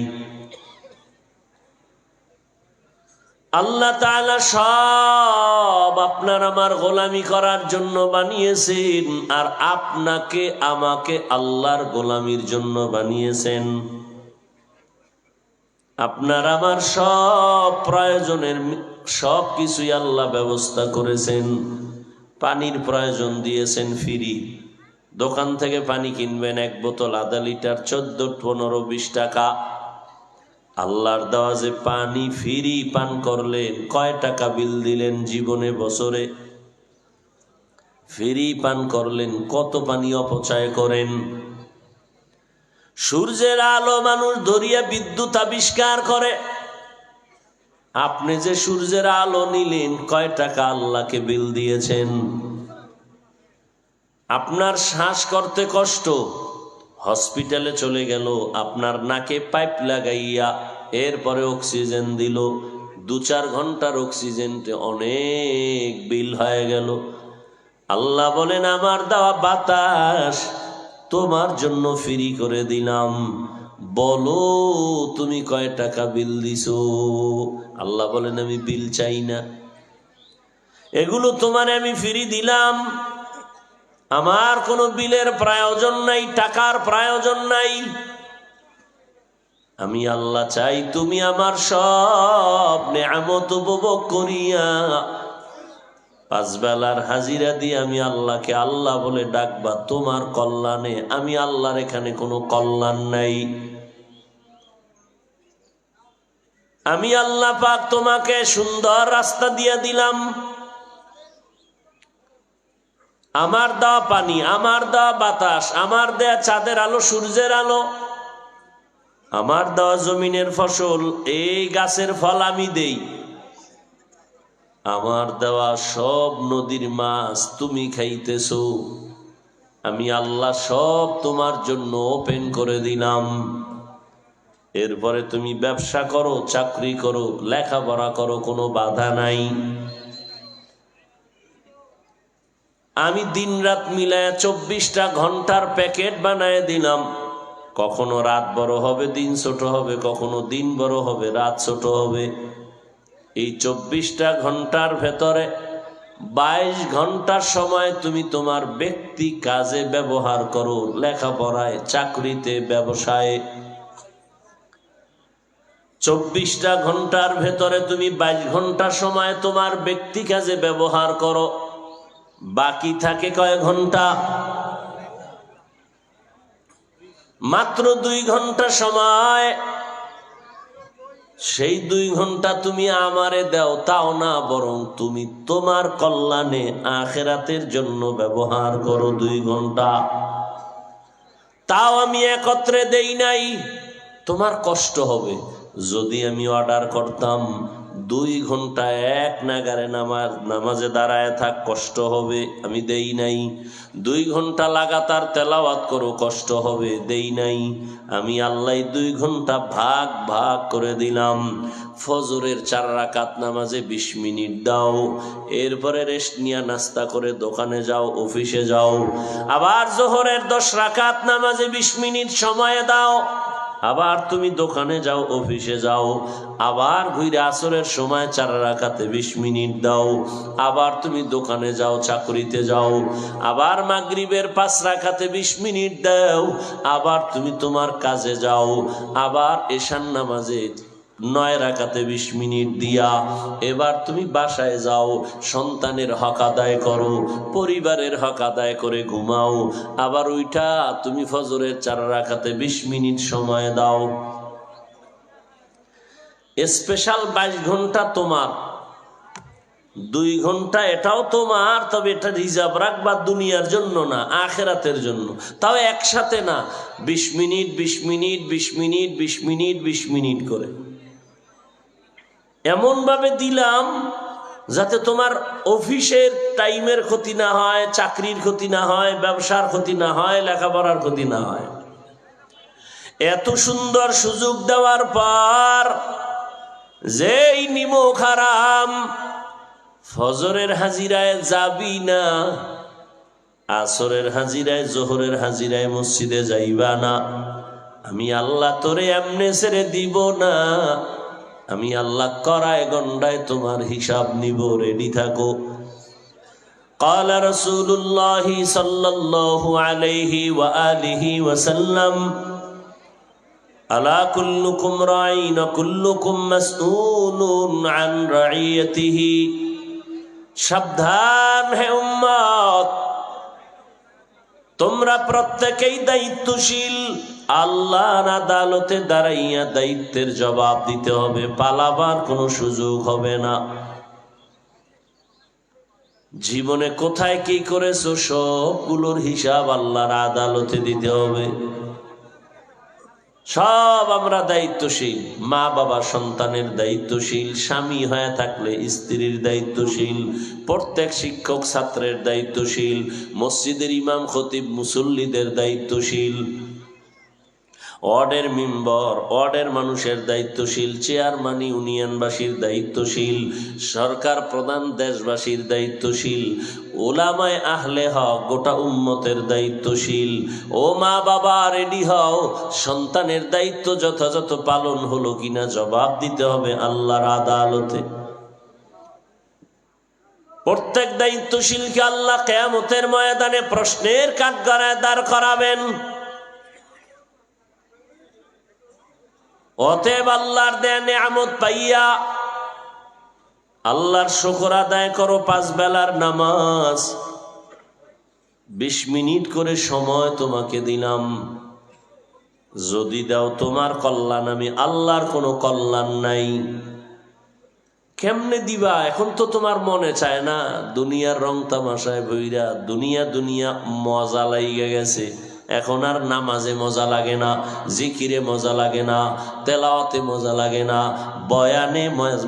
আল্লাহ তাআলা সব আপনার আমার গোলামি করার জন্য বানিয়েছেন, আর আপনাকে আমাকে আল্লাহর গোলামির জন্য বানিয়েছেন। আপনার আমার সব প্রয়োজনের সব কিছুই আল্লাহ ব্যবস্থা করেছেন। পানির প্রয়োজন দিয়েছেন ফ্রি। দোকান থেকে পানি কিনবেন 1 বোতল আধা লিটার 14, 15, 20 টাকা। আল্লাহর দেওয়া যে পানি ফ্রি পান করলেন, কয় টাকা বিল দিলেন জীবনে বছরে? ফ্রি পান করলেন, কত পানি অপচয় করেন? সূর্যের আলো মানুষ ধরিয়া বিদ্যুৎ আবিষ্কার করে। আপনি যে সূর্যের আলো নিলেন, কয় টাকা আল্লাহকে বিল দিয়েছেন? আপনার শ্বাস করতে কষ্ট, হসপিটালে চলে গেল, আপনার নাকে পাইপ লাগাইয়া এরপরে অক্সিজেন দিল। 2-4 ঘন্টার অক্সিজেনতে অনেক বিল হয়ে গেল। আল্লাহ বলেন, আমার দেওয়া বাতাস তোমার জন্য ফ্রি করে দিলাম, বলো তুমি কয় টাকা বিল দিছো? আল্লাহ বলেন, আমি বিল চাই না, এগুলো তোমার আমি ফ্রি দিলাম। আমার কোনো বিলের প্রয়োজন নাই, টাকার প্রয়োজন নাই। আমি আল্লাহ চাই তুমি আমার সব নেয়ামত উপভোগ করিয়া 5 বেলার হাজিরা দিয়ে আমি আল্লাহকে আল্লাহ বলে ডাকবা তোমার কল্যাণে। আমি আল্লাহর এখানে কোনো কল্যাণ নাই। আমি আল্লাহ পাক তোমাকে সুন্দর রাস্তা দিয়ে দিলাম। আমার দেওয়া পানি, আমার দেওয়া বাতাস, আমার দেয়া চাঁদের আলো, সূর্যের আলো, আমার দেওয়া জমিনের ফসল, এই গাছের ফল আমি দেই। আমার দেওয়া সব নদীর মাছ তুমি খাইতেছো। আমি আল্লাহ সব তোমার জন্য ওপেন করে দিলাম। এরপরে তুমি ব্যবসা করো, চাকরি করো, লেখাপড়া করো, কোনো বাধা নাই। আমি দিন রাত মিলায় 24টা ঘন্টার প্যাকেট বানায় দিলাম। কখনো রাত বড় হবে, দিন ছোট হবে, কখনো দিন বড় হবে, রাত ছোট হবে। এই 24টা ঘন্টার ভেতরে 22 ঘন্টার সময় তুমি তোমার ব্যক্তি কাজে ব্যবহার করো, লেখাপড়ায়, চাকরিতে, ব্যবসায়ে। 24টা ঘন্টার ভেতরে তুমি 22 ঘন্টা সময় তোমার ব্যক্তি কাজে ব্যবহার করো। বাকি থাকে কয় ঘন্টা? মাত্র 2 ঘন্টা সময়। সেই 2 ঘন্টা তুমি আমারে দাও, তাও না, বরং তুমি তোমার কল্যাণে আখিরাতের জন্য ব্যবহার করো 2 ঘন্টা। তাও আমি একত্রে দেই নাই, তোমার কষ্ট হবে। যদি আমি অর্ডার করতাম 2 ঘন্টা এক নাগারে নামাজে দাঁড়ায় থাক, কষ্ট হবে, আমি দেই নাই। 2 ঘন্টা লাগাতার তেলাওয়াত করো, কষ্ট হবে, দেই নাই। আমি আল্লাহ 2 ঘন্টা ভাগ ভাগ করে দিলাম। ফজরের 4 রাকাত নামাজে 20 মিনিট দাও, এরপরে রেস্ট নিয়ে নাস্তা করে দোকানে যাও, অফিসে যাও। আবার জোহরের 10 রাকাত নামাজে 20 মিনিট সময় দাও, আবার তুমি দোকানে যাও, অফিসে যাও। আবার ঘুরে আসরের সময় 4 রাকাতে 20 মিনিট দাও, আবার তুমি দোকানে যাও, চাকরিতে যাও। আবার মাগরিবের 5 রাকাতে 20 মিনিট দাও, আবার তুমি তোমার কাজে যাও। আবার এশার নামাজে 9 রাকাতে 20 মিনিট দিয়া এবার তুমি বাসায় যাও, সন্তানের হক আদায় করো, পরিবারের হক আদায় করে ঘুমাও। আবার উঠা তুমি ফজরের 4 রাকাতে 20 মিনিট সময় দাও। স্পেশাল 22 ঘন্টা তোমার, 2 ঘন্টা এটাও তোমার, তবে এটা রিজার্ভ রাখবা দুনিয়ার জন্য না, আখিরাতের জন্য। তাও একসাথে না, 20 minute 20 minute 20 minute 20 minute 20 minute করে এমন ভাবে দিলাম যাতে তোমার অফিসের টাইমের ক্ষতি না হয়, চাকরির ক্ষতি না হয়, ব্যবসার ক্ষতি না হয়, লেখাপড়ার ক্ষতি না হয়। এত সুন্দর সুযোগ দেওয়ার পর যেই নিমক হারাম, ফজরের হাজিরায় যাবি না, আসরের হাজিরায়, জোহরের হাজিরায় মসজিদে যাইবা না, আমি আল্লাহ তোরে এমনে ছেড়ে দিব না, আমি আল্লাহ করায় গন্ডায় তোমার হিসাব নিব, রেডি থাকো। قال رسول الله صلى الله عليه وآله وسلم ألا كلكم راعٍ وكلكم مسؤول عن رعيته। সাবধান হে উম্মত, তোমরা প্রত্যেকেই দায়িত্বশীল। আল্লাহর আদালতে দাঁড়াইয়া দায়িত্বের জবাব দিতে হবে, পালাবার কোনো সুযোগ হবে না। জীবনে কোথায় কি করেছো সবগুলোর হিসাব আল্লাহর আদালতে দিতে হবে। সব আমরা দায়িত্বশীল, মা বাবা সন্তানের দায়িত্বশীল, স্বামী হয়ে থাকলে স্ত্রীর দায়িত্বশীল, প্রত্যেক শিক্ষক ছাত্রের দায়িত্বশীল, মসজিদের ইমাম খতিব মুসল্লিদের দায়িত্বশীল, ওয়ার্ডের মেম্বার ওয়ার্ডের মানুষের দায়িত্বশীল, চেয়ারম্যান ইউনিয়নবাসীর দায়িত্বশীল, সরকার প্রধান দেশবাসীর দায়িত্বশীল, ওলামায়ে আহলে হক গোটা উম্মতের দায়িত্বশীল। ও মা বাবা রেডি হও, সন্তানের দায়িত্ব যথাযথ পালন হলো কিনা জবাব দিতে হবে আল্লাহর আদালতে। প্রত্যেক দায়িত্বশীলকে আল্লাহ কিয়ামতের ময়দানে প্রশ্নের কাঠগড়ায় দাঁড় করাবেন। অতএব আল্লাহর দেয়া নিয়ামত পাইয়া আল্লাহর শুকর আদায় করো। 5 বেলার নামাজ, 20 মিনিট করে সময় তোমাকে দিলাম, যদি দাও তোমার কল্যাণ, আমি আল্লাহর কোনো কল্যাণ নাই। কেমনে দিবা? এখন তো তোমার মনে চায় না, দুনিয়ার রং তামাশায় বইরা দুনিয়া দুনিয়া মজা লাইগা গেছে। এখন আর নামাজে মজা লাগে না, জিকিরে মজা লাগে না, তেলাওয়াতে মজা লাগে না, বয়ানে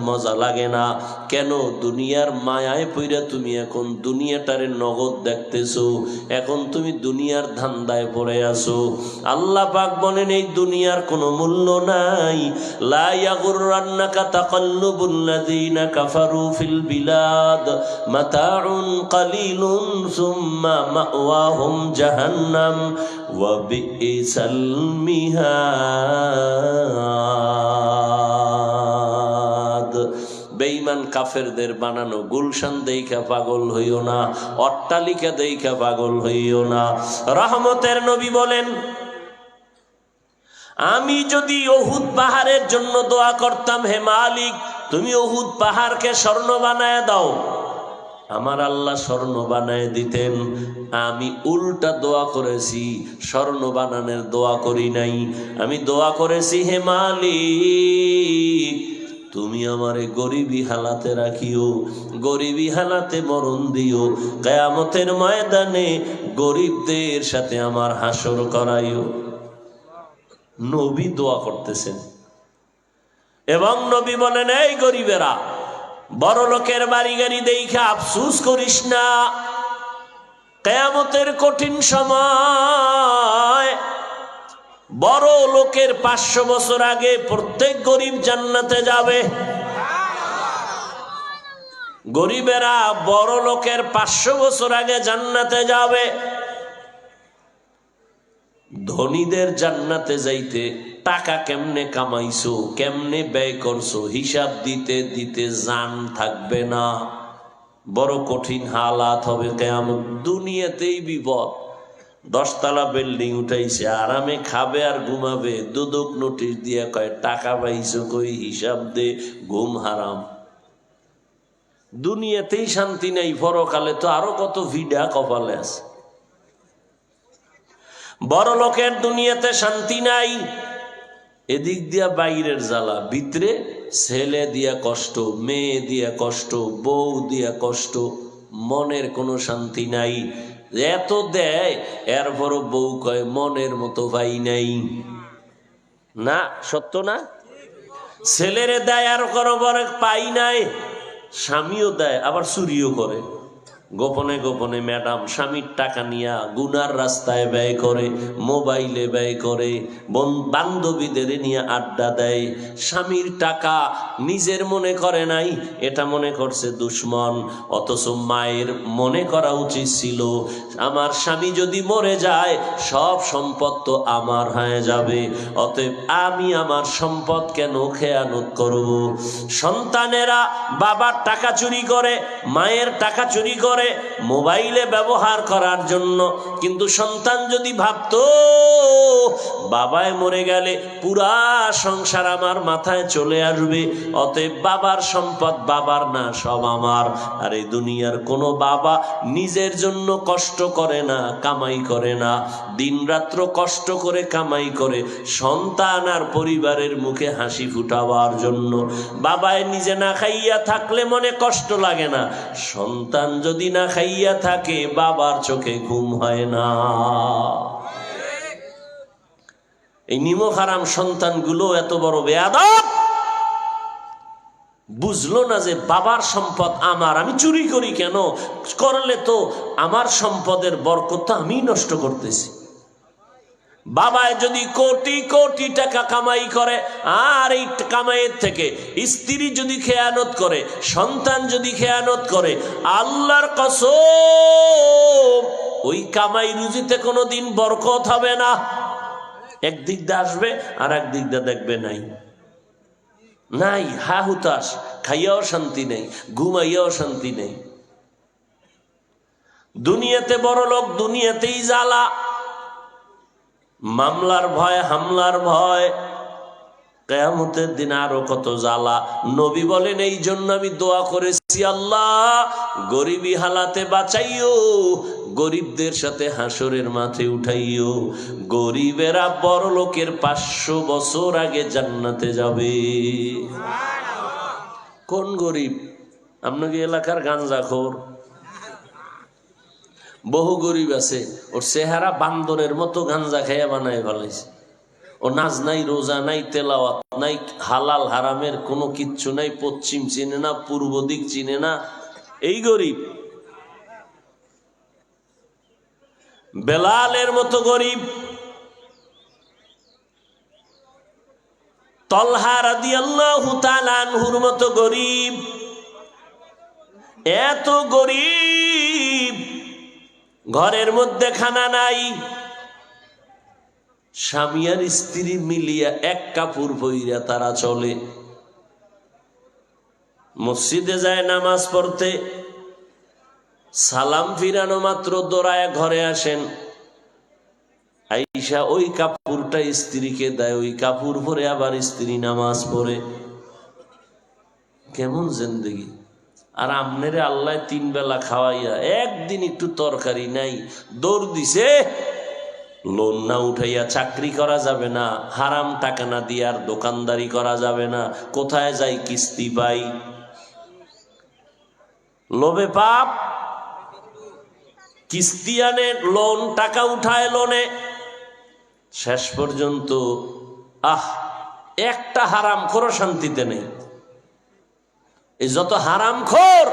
মজা লাগে না। কেন? দুনিয়ার মায়ায় পইরা তুমি এখন দুনিয়াটারে নগদ দেখতেছো, এখন তুমি দুনিয়ার ধান্দায় পড়ে আছো। আল্লাহ পাক বলেন এই দুনিয়ার কোনো মূল্য নাই। লা ইয়াগুররান্নাকা তাকাল্লুবুল লাযিনা কাফারু ফিল বিলাদ মাতাউন কালিলুন সুম্মা মাওয়াহুম জাহান্নাম ওয়া বিইসাল মিহাদ। বেঈমান কাফেরদের বানানো গুলশান দেইখা পাগল হইও না, অট্টালিকা দেইখা পাগল হইও না। রহমতের নবী বলেন, আমি যদি উহুদ পাহাড়ের জন্য দোয়া করতাম, হে মালিক তুমি উহুদ পাহাড়কে স্বর্ণ বানায় দাও, আমার আল্লাহ স্বর্ণ বানায় দিতেন। আমি উল্টা দোয়া করেছি, স্বর্ণ বানানোর দোয়া করি নাই। আমি দোয়া করেছি, হে মালিক তুমি আমারে গরিবী হালাতে রাখিও, গরিবী হালাতে মরণ দিও, কিয়ামতের ময়দানে গরিবদের সাথে আমার হাসর করাইও। নবী দোয়া করতেছেন এবং নবী বলেন, এই গরিবেরা, বড় লোকের বাড়ি গাড়ি দেইখা আফসুস করিস না। কিয়ামতের কঠিন সময় বড় লোকের 500 বছর আগে প্রত্যেক গরিব জান্নাতে যাবে। গরিবেরা বড় লোকের 500 বছর আগে জান্নাতে যাবে। ধনীদের জান্নাতে যাইতে টাকা কেমনে কামাইছো, কেমনে ব্যয় করছো, হিসাব দিতে দিতে জান থাকবে না। বড় কঠিন হালাত হবে কিয়ামত। দুনিয়াতেই বিপদ। 10 তলা বিল্ডিং উঠাইছে, আরামে খাবে আর ঘুমাবে, দুদক নোটিশ দিয়ে কয় টাকা পাইছো কই, হিসাব দে, ঘুম হারাম। দুনিয়াতেই শান্তি নাই, পরকালে তো আরো কত ভিড়া কপালে আছে। বড় লোকের দুনিয়াতে শান্তি নাই, এদিক দিয়া বাইরের জ্বালা, ভিতরে ছেলে দিয়া কষ্ট, মেয়ে দিয়া কষ্ট, বউ দিয়া কষ্ট, মনের কোনো শান্তি নাই। এত দেয় এরপরও বউ কয় মনের মতো ভাই নাই। না সত্য না? ছেলেরে দেয় আর কোনো বড় পাই নাই, স্বামীও দেয় আবার চুরিও করে। গোপনে গোপনে ম্যাডাম স্বামীর টাকা নিয়ে গুনার রাস্তায় ব্যয় করে, মোবাইলে ব্যয় করে, বান্ধবীদের নিয়ে আড্ডা দেয়। স্বামীর টাকা নিজের মনে করে নাই, এটা মনে করছে দুশ্মন। অথচ মায়ের মনে করা উচিত ছিল আমার স্বামী যদি মরে যায় সব সম্পদ তো আমার হয়ে যাবে, অতএব আমি আমার সম্পদ কেন খেয়ানত করব। সন্তানেরা বাবার টাকা চুরি করে, মায়ের টাকা চুরি করে মোবাইলে ব্যবহার করার জন্য। কিন্তু সন্তান যদি ভাবতো বাবায় মরে গেলে পুরা সংসার আমার মাথায় চলে আসবে, অতএব বাবার সম্পদ বাবার না, সব আমার। আর এই দুনিয়ার কোনো বাবা নিজের জন্য কষ্ট করে না, কামাই করে না, দিনরাত্র কষ্ট করে কামাই করে সন্তান আর পরিবারের মুখে হাসি ফুটাবার জন্য। বাবায় নিজে না খাইয়া থাকলে মনে কষ্ট লাগে না, সন্তান যদি না খাইয়া থাকে বাবার চোখে ঘুম হয় না। এই নিমক হারাম সন্তানগুলো এত বড় বেয়াদব, বুঝলো না যে বাবার সম্পদ আমার, আমি চুরি করি কেন? করলে তো আমার সম্পদের বরকত আমি নষ্ট করতেছি। বাবায় যদি কোটি কোটি টাকা কামাই করে আর এই কামাইয়ের থেকে স্ত্রী যদি খেয়ানত করে, সন্তান যদি খেয়ানত করে, আল্লাহর কসম ওই কামাই রুজিতে কোনোদিন বরকত হবে না। একদিক দিয়ে আসবে আর একদিক দিয়ে দেখবে নাই নাই, হা হুতাশ, খাইয়াও শান্তি নেই, ঘুমাইয়াও শান্তি নেই। দুনিয়াতে বড় লোক, দুনিয়াতেই জ্বালা, মামলার ভয়, হামলার ভয়, কিয়ামতের দিন আরো কত জ্বালা। নবী বলেন এই জন্য আমি দোয়া করেছি, আল্লাহ গরিবী হালাতে বাঁচাইও, গরিবদের সাথে হাসরের মাঠে উঠাইও। গরিবেরা বড় লোকের 500 বছর আগে জান্নাতে যাবে। কোন গরিব? আপনাকে এলাকার গাঞ্জাখোর বহু গরিব আছে, ওর চেহারা বান্দরের মতো গাঞ্জা খাইয়া বানায় ফেলাইছে। ও নাজ নাই, রোজা নাই, তেলাওয়াত নাই, হালাল হারামের কোনো কিচ্ছু নাই, পশ্চিম চিনে না, পূর্ব দিক চিনে না, এই গরিব। বেলালের মতো গরিব, তলহা রাদিয়াল্লাহু তাআলা আনহুর মতো গরিব, এত গরিব ঘরের মধ্যে খানা নাই, স্বামী আর স্ত্রী মিলিয়া এক কাপড় পইরা তারা চলে। মসজিদে যায় নামাজ পড়তে, সালাম ফিরানো মাত্র দৌড়ায় ঘরে আসেন, আইসা ওই কাপড়টা স্ত্রীকে দেয়, ওই কাপড় পরে আবার স্ত্রী নামাজ পড়ে। কেমন জিন্দেগি! আর আমনেরে আল্লাহ 3 বেলা খাওয়াইয়া একদিন একটু তরকারি নাই, দৌড় দিছে। লোন না উঠাইয়া চাকরি করা যাবে না, হারাম টাকা না দিয়ে আর দোকানদারি করা যাবে না, কোথায় যাই কিস্তি পাই, লোভে পাপ, কিস্তি আনে, লোন টাকা উঠায় লোনে, শেষ পর্যন্ত একটা হারাম খোর শান্তিতে নেই। এই যত হারাম খোর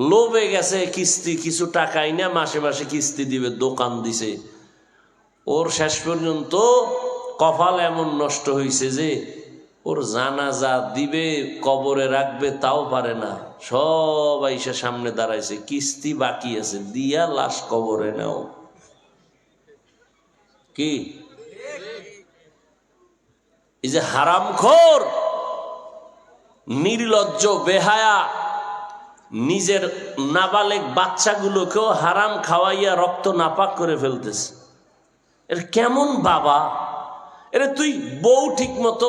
লোভে গেছে কিস্তি, কিছু টাকাই না, মাসে মাসে কিস্তি দিবে, দোকান দিছে, ওর শেষ পর্যন্ত কপাল এমন নষ্ট হয়েছে যে ওর জানাজা দিবে, কবরে রাখবে তাও পারে না। সবাই সে সামনে দাঁড়াইছে, কিস্তি বাকি আছে, দিয়া লাশ কবরে নাও। কি এই যে হারামখোর, নির্লজ্জ, বেহায়া, নিজের নাবালেক বাচ্চাগুলোকেও হারাম খাওয়াইয়া রক্ত নাপাক করে ফেলতেছে। এর কেমন বাবা? এরে তুই বউ ঠিক মতো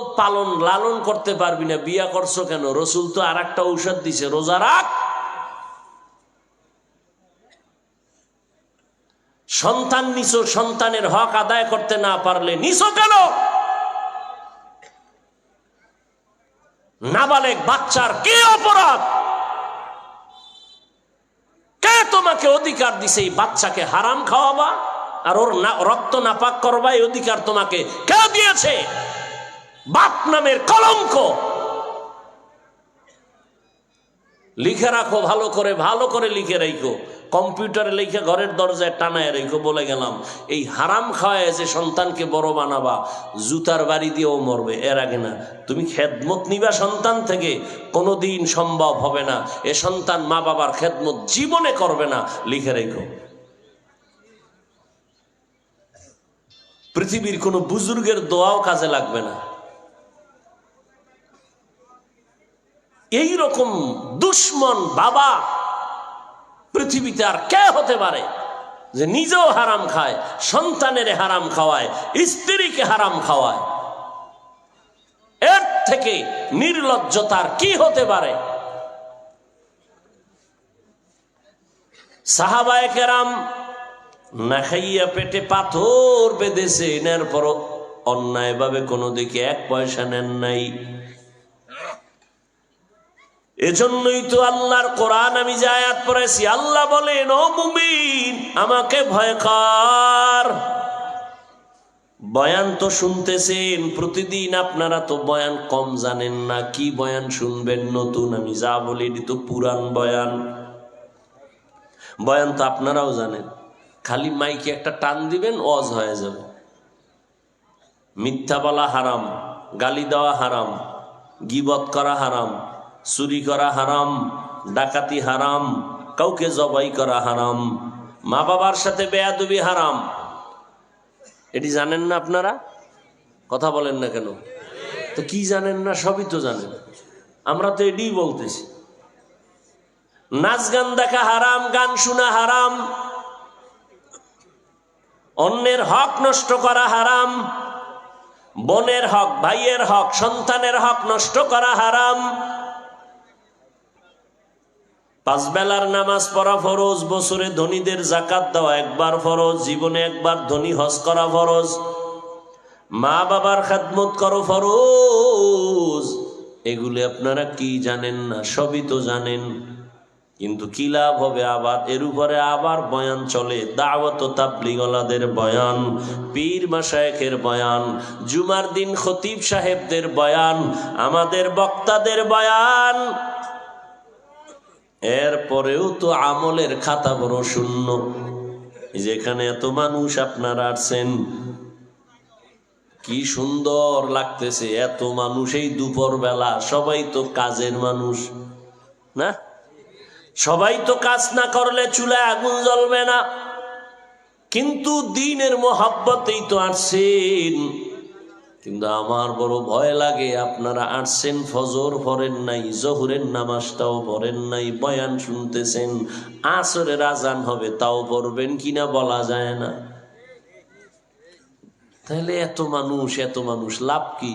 লালন করতে পারবি না, বিয়া করছো কেন? রসুল তো আর একটা ঔষধ দিছে, রোজা রাখ। সন্তান নিছো, সন্তানের হক আদায় করতে না পারলে নিছো কেন? নাবালেক বাচ্চার কি অপরাধ? কে তোমাকে অধিকার দিছে এই বাচ্চাকে হারাম খাওয়াবা আর ওর রক্ত নাপাক করবা? এই অধিকার তোমাকে কে দিয়েছে? বাপ নামের কলঙ্ক। লিখে রাখো ভালো করে লিখে রাখো, কম্পিউটারে লিখে ঘরের দরজায় টানায় রেখো। বলে গেলাম এই হারাম খাওয়ায় যে সন্তানকে বড় বানাবা, জুতার বাড়ি দিয়েও মরবে, এর আগে না। তুমি খেদমত নিবা সন্তান থেকে, কোনোদিন সম্ভব হবে না। এ সন্তান মা বাবার খেদমত জীবনে করবে না, লিখে রেখো। পৃথিবীর কোনো বুজুর্গের দোয়াও কাজে লাগবে না। এই রকম দুশ্মন বাবা পৃথিবীতে আর কে হতে পারে যে নিজেও হারাম খায়, সন্তানের হারাম খাওয়ায়, স্ত্রীকে হারাম খাওয়ায়? এর থেকে নির্লজ্জতার কি হতে পারে? সাহাবায়ে কেরাম না খাইয়া পেটে পাথর বেঁধেছে, এর পর অন্যায় ভাবে কোনো দিকে 1 পয়সা নেন নাই। এজন্যই তো আল্লাহর কোরআন আমি যে আয়াত পড়েছি, আল্লাহ বলেন ও মুমিন আমাকে ভয় কর। বয়ান তো শুনতেছেন প্রতিদিন, আপনারা তো বয়ান কম জানেন না। কি বয়ান শুনবেন নতুন? আমি যা বলি এটি তো পুরান বয়ান। বয়ান তো আপনারাও জানেন, খালি মাইকে একটা টান দিবেন, ওয়াজ হয়ে যাবে। মিথ্যা বলা হারাম, গালি দেওয়া হারাম, গীবত করা হারাম, চুরি করা হারাম, ডাকাতি হারাম, কাউকে জবাই করা হারাম, মা বাবার সাথে বেয়াদবি হারাম। এটি জানেন না আপনারা? কথা বলেন না কেন? তো কি জানেন না? সবই তো জানেন। আমরা তো এটিই বলতেছি। নাচ গান দেখা হারাম, গান শোনা হারাম, অন্যের হক নষ্ট করা হারাম, বোনের হক, ভাইয়ের হক, সন্তানের হক নষ্ট করা হারাম। 5 বেলার নামাজ পড়া ফরজ, বছরে ধনীদের যাকাত দেওয়া একবার ফরজ, জীবনে একবার ধনী হজ করা ফরজ, মা বাবার খেদমত করো ফরজ। এগুলি আপনারা কি জানেন না? সবই তো জানেন, কিন্তু কি লাভ হবে? আবার এর উপরে আবার বয়ান চলে, দাওয়াত ও তাবলীগওয়ালাদের বয়ান, পীর মাশায়েখের বয়ান, জুমার দিন খতিব সাহেবদের বয়ান, আমাদের বক্তাদের বয়ান। এরপরেও তো আমলের খাতা বড় শূন্য। যেখানে এত মানুষ আপনারা আসছেন, কি সুন্দর লাগতেছে, এত মানুষ এই দুপুর বেলা। সবাই তো কাজের মানুষ না? সবাই তো কাজ না করলে চুলায় আগুন জ্বলবে না। কিন্তু দ্বীনের মোহাব্বতেই তো আসছেন। কিন্তু আমার বড় ভয় লাগে, আপনারা আসছেন, ফজর পড়েন নাই, জোহরের নামাজটাও পড়েন নাই, বয়ান শুনতেছেন, আসরের আজান হবে তাও পড়বেন কিনা বলা যায় না। তাহলে এত মানুষ লাভ কি?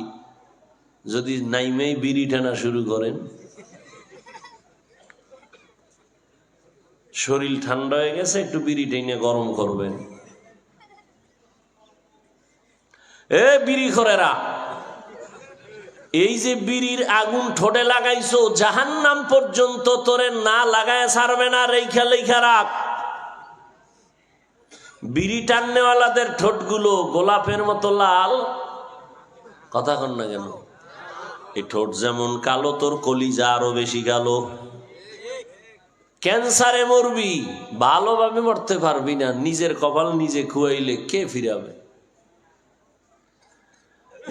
যদি নাইমেই বিড়ি টানা শুরু করেন, শরীর ঠান্ডা হয়ে গেছে, একটু বিড়ি টেনে গরম করবেন। এ বিড়ি খোরেরা, এই যে বিড়ির আগুন ঠোঁটে লাগাইছো, জাহান্নাম পর্যন্ত তোরে না লাগায় ছাড়বে না, রেখা লেখা রাখ। বিড়ি টাননেওয়ালাদের ঠোঁটগুলো গোলাপের মতো লাল। কথা কন না কেন? এই ঠোঁট যেমন কালো, তোর কলিজা আরো বেশি কালো। ক্যান্সারে মরবি, ভালোভাবে মরতে পারবি না। নিজের কপাল নিজে খুয়াইলে কে ফিরাবে?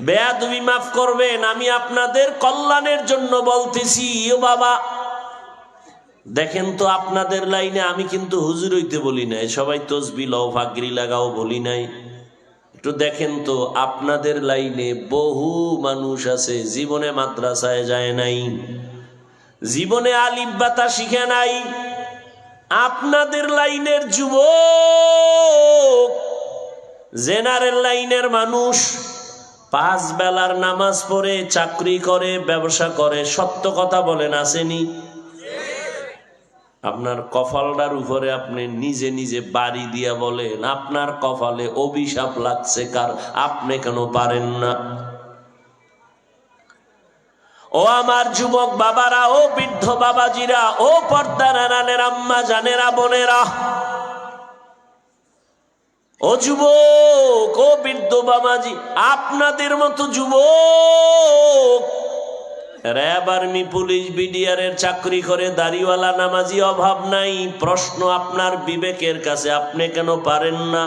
বেয়াদবি মাফ করবেন, আমি আপনাদের কল্যাণের জন্য বলতেছি। ও বাবা, দেখেন তো আপনাদের লাইনে আমি কিন্তু হুজুর হইতে বলি নাই, সবাই তসবিহ লও, ফাগরি লাগাও বলি নাই। একটু দেখেন তো, আপনাদের লাইনে বহু মানুষ আছে জীবনে মাদ্রাসায় যায় নাই, জীবনে আলিফ বাতা শিখে নাই। আপনাদের লাইনের যুবক, জেনারেল লাইনের মানুষ 5 বেলার নামাজ পড়ে, চাকরি করে, ব্যবসা করে। সত্য কথা বলেন, আসেনি? আপনার কপালটার উপরে আপনি নিজে নিজে বাড়ি দিয়া বলেন, আপনার কপালে অভিশাপ লাগছে কার? আপনি কেন পারেন না? ও আমার যুবক বাবারা, ও বৃদ্ধ বাবাজিরা, ও পর্দার আড়ালের আম্মা জানেরা, বোনেরা, ও যুবক, ও বৃদ্ধ বাবাজি, আপনাদের মতো যুবক RAB RAB, army, police, BDR এর চাকরি করে, দাড়িওয়ালা নামাজি অভাব নাই। প্রশ্ন আপনার বিবেকের কাছে, আপনি কেন পারেন না?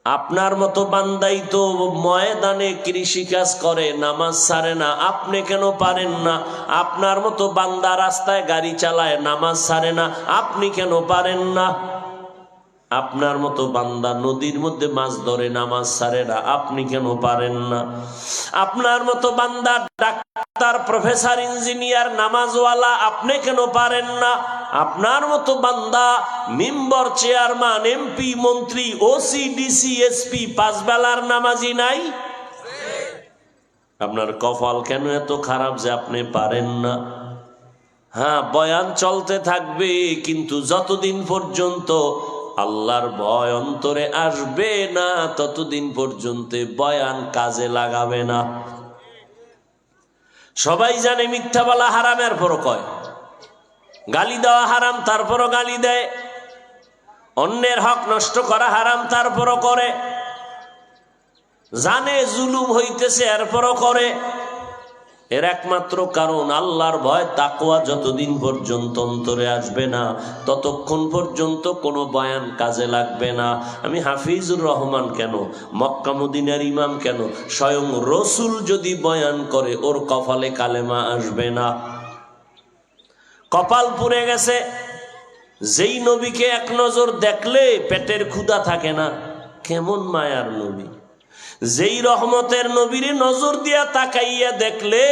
আপনার মতো বান্দাই তো ময়দানে কৃষিকাজ করে, নামাজ ছাড়ে না, আপনি কেন পারেন না? আপনার মতো বান্দা রাস্তায় গাড়ি চালায়, নামাজ ছাড়ে না, আপনি কেন পারেন না? আপনার মতো বান্দা নদীর মধ্যে মাছ ধরে, নামাজ ছাড়ে না, আপনি কেন পারেন না? আপনার মতো বান্দা ডাক্তার, প্রফেসর, ইঞ্জিনিয়ার, নামাজওয়ালা, আপনি কেন পারেন না? আপনার মতো বান্দা মেম্বার, চেয়ারম্যান, এমপি, মন্ত্রী, ওসি, ডিসি, এসপি, 5 বেলার নামাজি নাই? আপনার কপাল কেন এত খারাপ যে আপনি পারেন না? হ্যাঁ, বয়ান চলতে থাকবে, কিন্তু যতদিন পর্যন্ত আল্লাহর ভয় অন্তরে আসবে না ততদিন পর্যন্ত বয়ান কাজে লাগাবে না। সবাই জানে মিথ্যা বলা হারামের পর কয়, গালি দেওয়া হারাম তারপরও গালি দেয়, অন্যের হক নষ্ট করা হারাম তারপরও করে, জানে জুলুম হইতেছে এরপরও করে। এর একমাত্র কারণ আল্লাহর ভয়, তাকওয়া যতদিন পর্যন্ত অন্তরে আসবে না ততক্ষণ পর্যন্ত কোনো বয়ান কাজে লাগবে না। আমি হাফিজুর রহমান কেন, মক্কা মদিনার ইমাম কেন, স্বয়ং রসুল যদি বয়ান করে ওর কপালে কালেমা আসবে না। কপাল পুড়ে গেছে। যেই নবীকে এক নজর দেখলে পেটের ক্ষুধা থাকে না, কেমন মায়ার নবী। যেই রহমতের নবীরে নজর দিয়া তাকাইয়া দেখলে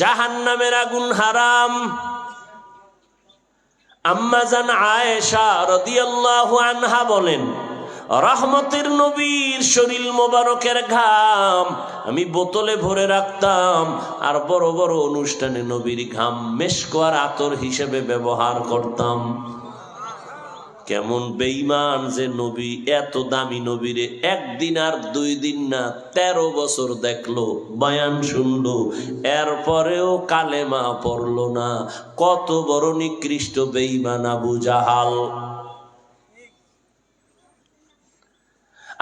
জাহান্নামের আগুন হারাম। আম্মা জান আয়েশা রাদিয়াল্লাহু আনহা বলেন, রহমতের নবীর শরীর মোবারকের ঘাম আমি বোতলে ভরে রাখতাম, আর বড় বড় অনুষ্ঠানে নবীর ঘাম মেশক আর আতর হিসেবে ব্যবহার করতাম। কেমন বেঈমান যে নবী, এত দামি নবীরে একদিন আর 2 দিন না 13 বছর দেখলো, বয়ান শুনলো, এরপরেও কালেমা পড়লো না। কত বড় নিকৃষ্ট বেঈমান আবু জাহাল।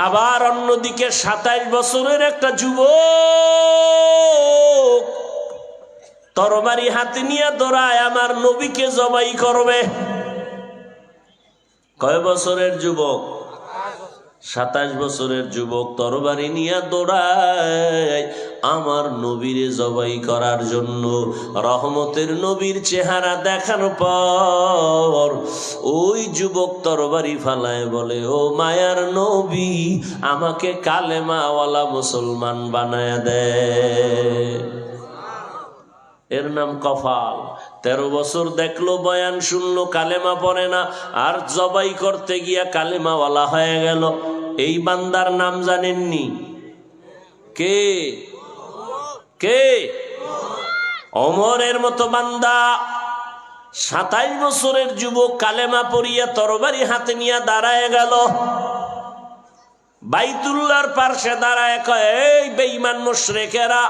আবার অন্যদিকে 27 বছরের একটা যুবক তরবারি হাতে নিয়ে দৌড়ায় আমার নবীকে জবাই করবে। কয় বছরের যুবক? 27 বছরের যুবক তরবারি নিয়ে দৌড়ায় আমার নবীরে জবাই করার জন্য। রহমতের নবীর চেহারা দেখার পর ওই যুবক তরবারি ফালায় বলে, ও মায়ার নবী, আমাকে কালেমাওয়ালা মুসলমান বানায় দে। এর নাম কপাল। 13 বছর দেখলো, বয়ান শুনলো, কালেমা পড়ে না, আর জবাই করতে গিয়া কালেমাওয়ালা হয়ে গেল। এই বান্দার নাম জানেননি? কে? কে? ওমরের মতো বান্দা। 27 বছরের যুবক কালেমা পড়িয়া তরবারি হাতে নিয়ে দাঁড়ায় গেল। বাইতুল্লাহর পার্শ্বে দাঁড়ায় কয়, এই বেঈমান মুশরিকেরা,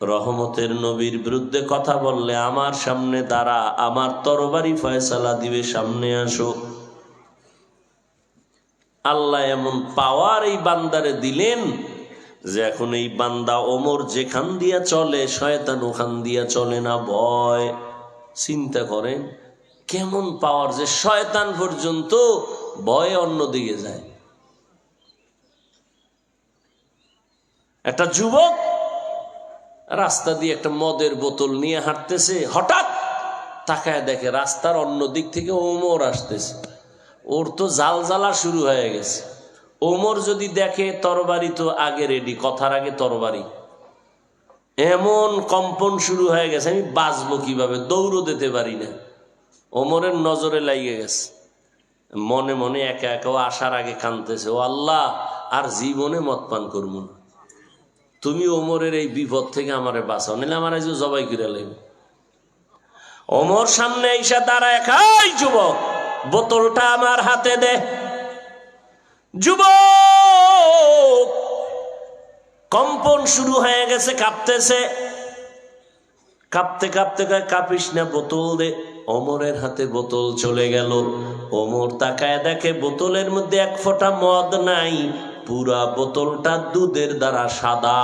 রহমতের নবীর বিরুদ্ধে কথা বললে আমার সামনে দাঁড়া, আমার তরবারি ফয়সালা দিবে, সামনে আসো। আল্লাহ এমন পাওয়ার এই বান্দারে দিলেন যে এখন এই বান্দা ওমর যেখান দিয়া চলে শয়তান ওখান দিয়া চলে না, ভয়। চিন্তা করেন কেমন পাওয়ার, যে শয়তান পর্যন্ত ভয়ে অন্যদিকে যায়। একটা যুবক রাস্তা দিয়ে একটা মদের বোতল নিয়ে হাঁটতেছে, হঠাৎ তাকায় দেখে রাস্তার অন্য দিক থেকে ওমর আসতেছে। ওর তো জাল জ্বালা শুরু হয়ে গেছে। ওমর যদি দেখে তরবারি তো আগে রেডি, কথার আগে তরবারি, এমন কম্পন শুরু হয়ে গেছে, আমি বাঁচবো কিভাবে, দৌড়ও দিতে পারি না। ওমরের নজরে লাগিয়ে গেছে। মনে মনে একা একা আসার আগে কাঁদতেছে, ও আল্লাহ, আর জীবনে মদ পান করবো না, তুমি ওমরের এই বিপদ থেকে আমারে বাঁচাও, নিলে আমার আজ জবাই করে লাগবে। ওমর সামনে এসে দাঁড়ায়, খাই যুবক, বোতলটা আমার হাতে দে। যুবক কম্পন শুরু হয়ে গেছে, কাঁপতেছে। কাঁপতে কাঁপতে কয়, কাঁপিস না, বোতল দে। ওমরের হাতে বোতল চলে গেল। ওমর তাকায় দেখে বোতলের মধ্যে 1 ফোঁটা মদ নাই, পুরা বোতলটা দুধের দ্বারা সাদা।